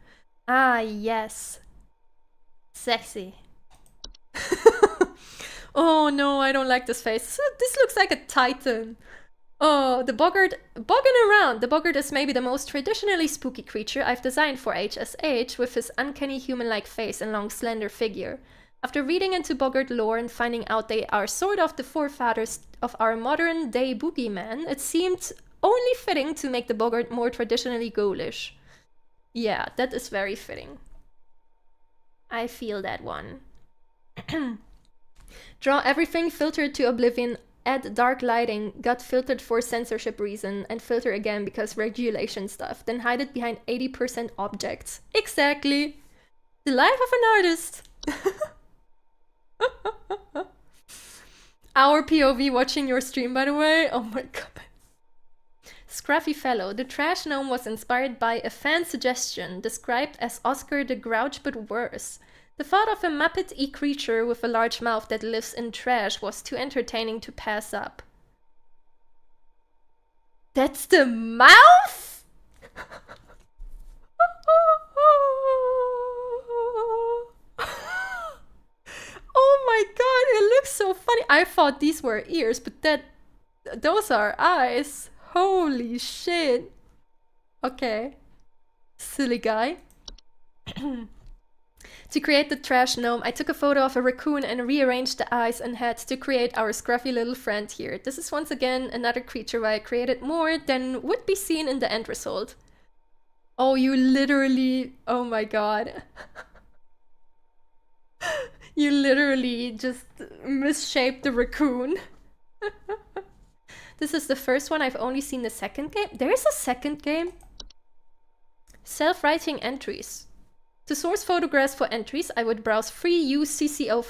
Ah, yes. Sexy. Oh no, I don't like this face. This looks like a titan. Oh, the boggart around. The boggart is maybe the most traditionally spooky creature I've designed for HSH, with his uncanny human-like face and long slender figure. After reading into boggart lore and finding out they are sort of the forefathers of our modern-day boogeyman, it seemed only fitting to make the boggart more traditionally ghoulish. Yeah, that is very fitting. I feel that one. Draw everything filtered to oblivion, add dark lighting, got filtered for censorship reason, and filter again because regulation stuff, then hide it behind 80% objects. Exactly! The life of an artist! Our POV watching your stream, by the way. Oh my god. Scruffy Fellow. The trash gnome was inspired by a fan suggestion, described as Oscar the Grouch but worse. The thought of a Muppet-y creature with a large mouth that lives in trash was too entertaining to pass up. That's the mouth?! Oh my god, it looks so funny. I thought these were ears, but those are eyes. Holy shit. Okay. Silly guy. To create the trash gnome, I took a photo of a raccoon and rearranged the eyes and head to create our scruffy little friend here. This is once again another creature where I created more than would be seen in the end result. Oh, you literally... Oh my god. You literally just misshaped the raccoon. This is the first one. I've only seen the second game. There is a second game? Self-writing entries. To source photographs for entries, I would browse free UCCO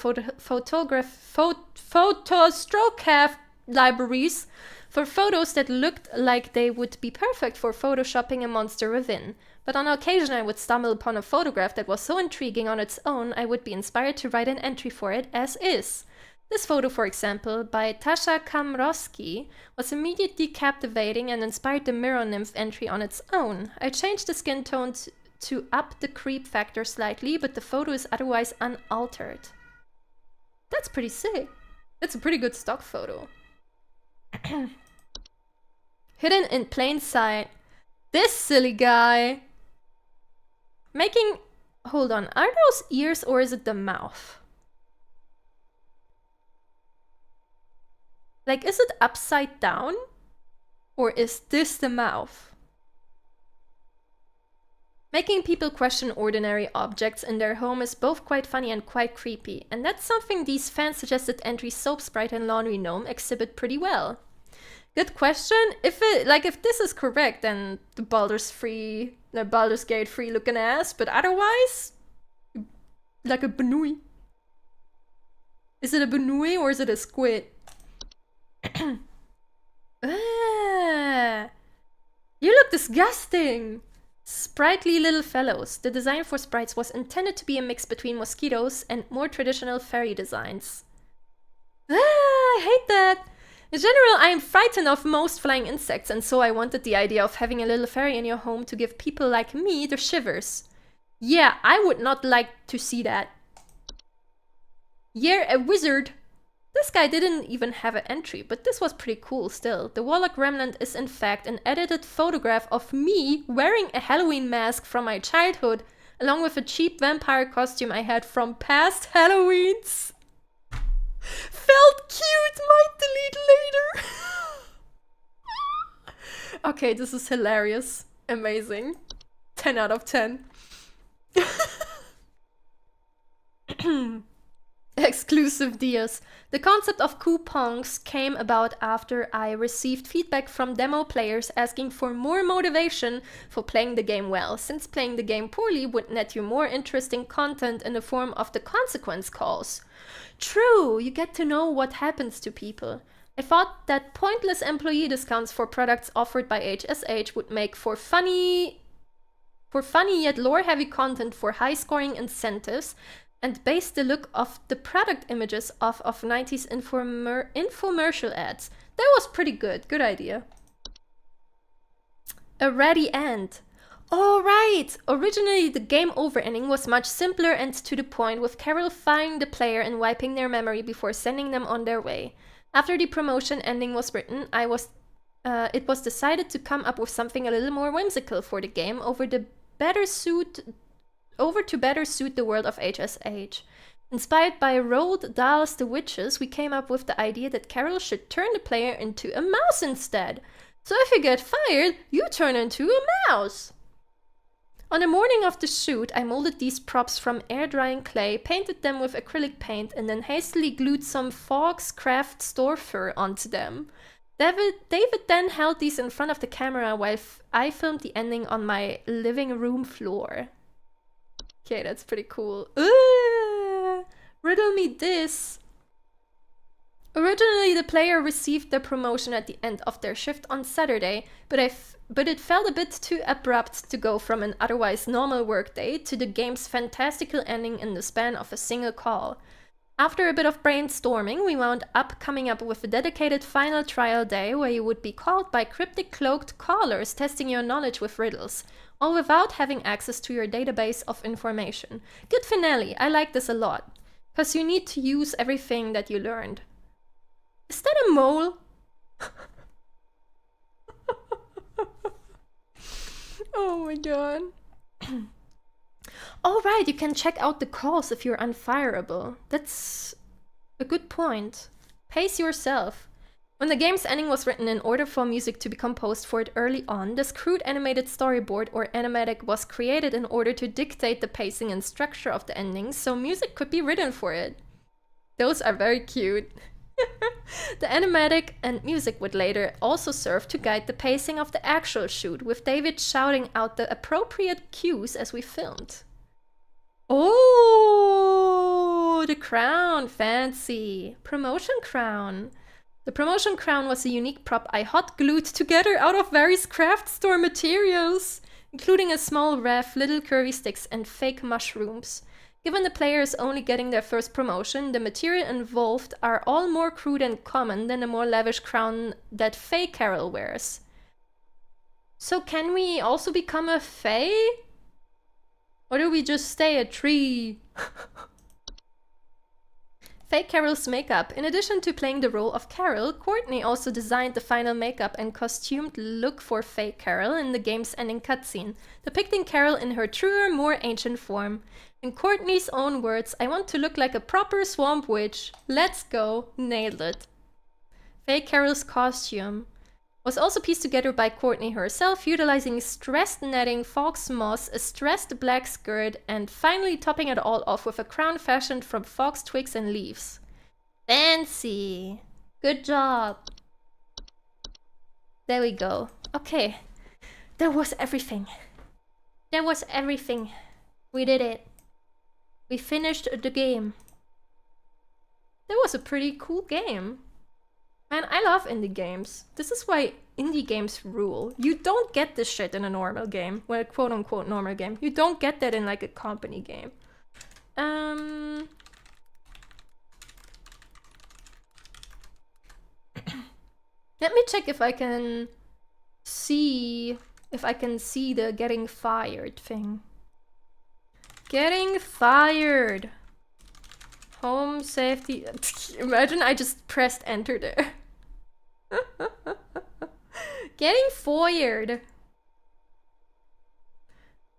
photostroke libraries for photos that looked like they would be perfect for photoshopping a monster within. But on occasion I would stumble upon a photograph that was so intriguing on its own I would be inspired to write an entry for it as is. This photo, for example, by Tasha Kamrowski, was immediately captivating and inspired the Mirror Nymph entry on its own. I changed the skin tone to up the creep factor slightly, but the photo is otherwise unaltered. That's pretty sick. That's a pretty good stock photo. Hidden in plain sight. This silly guy. Making... Hold on, are those ears or is it the mouth? Like, is it upside down? Or is this the mouth? Making people question ordinary objects in their home is both quite funny and quite creepy, and that's something these fan-suggested entries Soap Sprite and Laundry Gnome exhibit pretty well. Good question. If this is correct, then the Baldur's Gate free looking ass, but otherwise, like a Banui. Is it a Banui or is it a squid? You look disgusting! Sprightly little fellows. The design for sprites was intended to be a mix between mosquitoes and more traditional fairy designs. I hate that! In general, I am frightened of most flying insects, and so I wanted the idea of having a little fairy in your home to give people like me the shivers. Yeah, I would not like to see that. You're a wizard! This guy didn't even have an entry, but this was pretty cool still. The Warlock remnant is in fact an edited photograph of me wearing a Halloween mask from my childhood, along with a cheap vampire costume I had from past Halloweens. Felt cute, might delete later. Okay, this is hilarious. Amazing. 10 out of 10. Exclusive deals. The concept of coupons came about after I received feedback from demo players asking for more motivation for playing the game well, since playing the game poorly would net you more interesting content in the form of the consequence calls. True, you get to know what happens to people. I thought that pointless employee discounts for products offered by HSH would make for funny yet lore-heavy content for high-scoring incentives, and based the look of the product images off of 90s infomercial ads. That was pretty good. Good idea. A ready end. Alright! Originally the game over ending was much simpler and to the point, with Carol finding the player and wiping their memory before sending them on their way. After the promotion ending was written, it was decided to come up with something a little more whimsical for the game to better suit the world of HSH. Inspired by Roald Dahl's The Witches, we came up with the idea that Carol should turn the player into a mouse instead. So if you get fired, you turn into a mouse. On the morning of the shoot, I molded these props from air-drying clay, painted them with acrylic paint, and then hastily glued some Fox Craft store fur onto them. David then held these in front of the camera while I filmed the ending on my living room floor. Okay, that's pretty cool. Riddle me this. Originally, the player received their promotion at the end of their shift on Saturday, but it felt a bit too abrupt to go from an otherwise normal workday to the game's fantastical ending in the span of a single call. After a bit of brainstorming, we wound up coming up with a dedicated final trial day where you would be called by cryptic cloaked callers testing your knowledge with riddles, all without having access to your database of information. Good finale, I like this a lot, because you need to use everything that you learned. Is that a mole? Oh my god. Alright, you can check out the calls if you're unfireable. That's a good point. Pace yourself. When the game's ending was written in order for music to be composed for it early on, this crude animated storyboard or animatic was created in order to dictate the pacing and structure of the ending, so music could be written for it. Those are very cute. The animatic and music would later also serve to guide the pacing of the actual shoot, with David shouting out the appropriate cues as we filmed. Oh, the crown, fancy. Promotion crown. The promotion crown was a unique prop I hot glued together out of various craft store materials, including a small ref, little curvy sticks, and fake mushrooms. Given the player is only getting their first promotion, the material involved are all more crude and common than the more lavish crown that Fae Carol wears. So can we also become a Fae? Or do we just stay a tree? Fae Carol's makeup. In addition to playing the role of Carol, Courtney also designed the final makeup and costumed look for Fae Carol in the game's ending cutscene, depicting Carol in her truer, more ancient form. In Courtney's own words, "I want to look like a proper swamp witch. Let's go." Nailed it. Fae Carol's costume was also pieced together by Courtney herself, utilizing stressed netting, fox moss, a stressed black skirt, and finally topping it all off with a crown fashioned from fox twigs and leaves. Fancy! Good job! There we go. Okay. That was everything. That was everything. We did it. We finished the game. That was a pretty cool game. Man, I love indie games. This is why indie games rule. You don't get this shit in a normal game. Well, quote-unquote normal game. You don't get that in like a company game. Let me check if I can see the getting fired thing. Getting fired. Home safety. Imagine I just pressed enter there. Getting fired.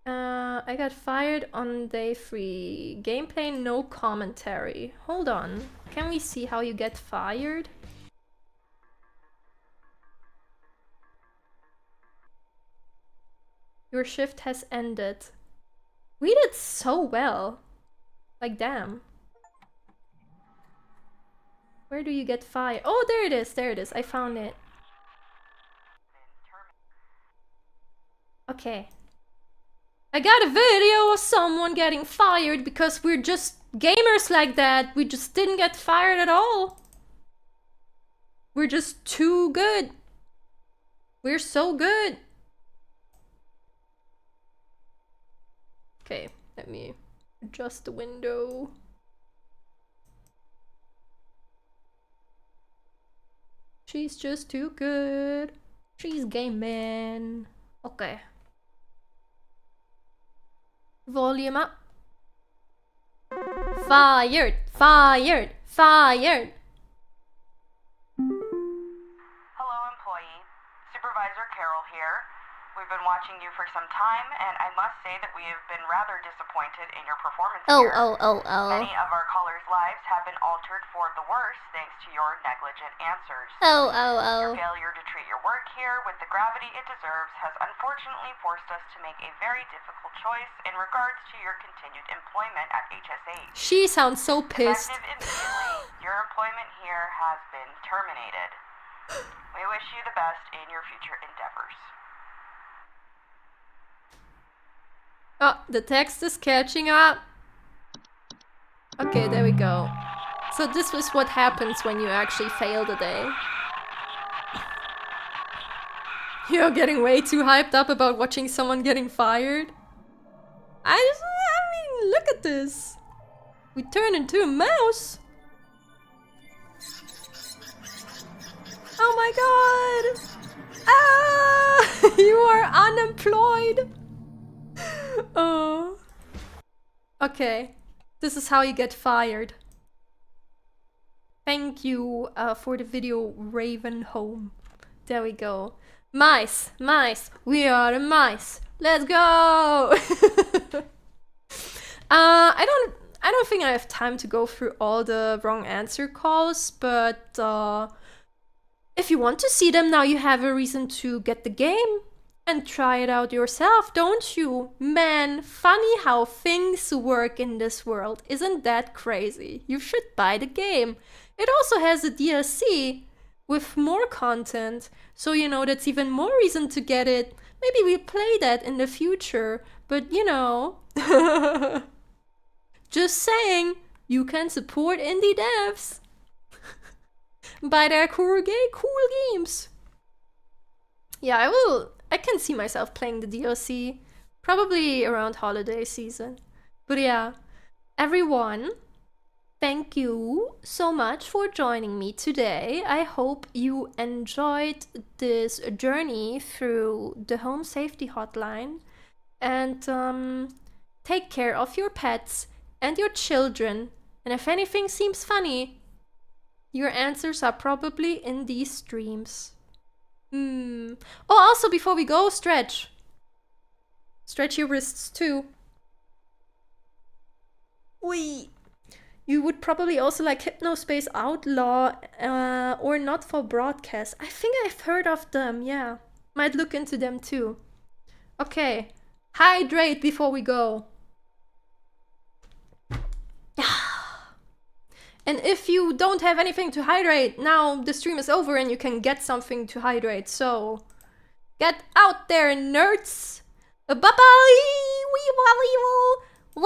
I got fired on day 3. Gameplay, no commentary. Hold on. Can we see how you get fired? Your shift has ended. We did so well. Like, damn. Where do you get fired? Oh, there it is. There it is. I found it. Okay. I got a video of someone getting fired because we're just gamers like that. We just didn't get fired at all. We're just too good. We're so good. Okay, let me adjust the window. She's just too good. She's gaming. Okay. Volume up. Fired! Fired! Fired! Hello, employee. Supervisor Carol here. We've been watching you for some time, and I must say that we have been rather disappointed in your performance here. Many of our callers' lives have been altered for the worse thanks to your negligent answers. Your failure to treat your work here with the gravity it deserves has unfortunately forced us to make a very difficult choice in regards to your continued employment at HSH. She sounds so pissed. Effective immediately, your employment here has been terminated. We wish you the best in your future endeavors. Oh, the text is catching up. Okay, there we go. So this was what happens when you actually fail the day. You're getting way too hyped up about watching someone getting fired. I mean, look at this. We turn into a mouse. Oh my god. Ah, you are unemployed. Oh. Okay. This is how you get fired. Thank you for the video, Raven Home. There we go. Mice, mice, we are the mice. Let's go. I don't think I have time to go through all the wrong answer calls, but if you want to see them now, you have a reason to get the game and try it out yourself, don't you? Man, funny how things work in this world. Isn't that crazy? You should buy the game. It also has a DLC with more content, so you know that's even more reason to get it. Maybe we play that in the future, but you know. Just saying, you can support indie devs by their cool games. Yeah, I can see myself playing the DLC, probably around holiday season. But yeah, everyone, thank you so much for joining me today. I hope you enjoyed this journey through the home safety hotline. And take care of your pets and your children. And if anything seems funny, your answers are probably in these streams. Oh, also before we go, stretch your wrists too. Oi. You would probably also like Hypnospace Outlaw or Not for Broadcast. I think I've heard of them, yeah. Might look into them too. Okay, hydrate before we go. And if you don't have anything to hydrate, now the stream is over and you can get something to hydrate. So, get out there, nerds! Bye-bye! We will.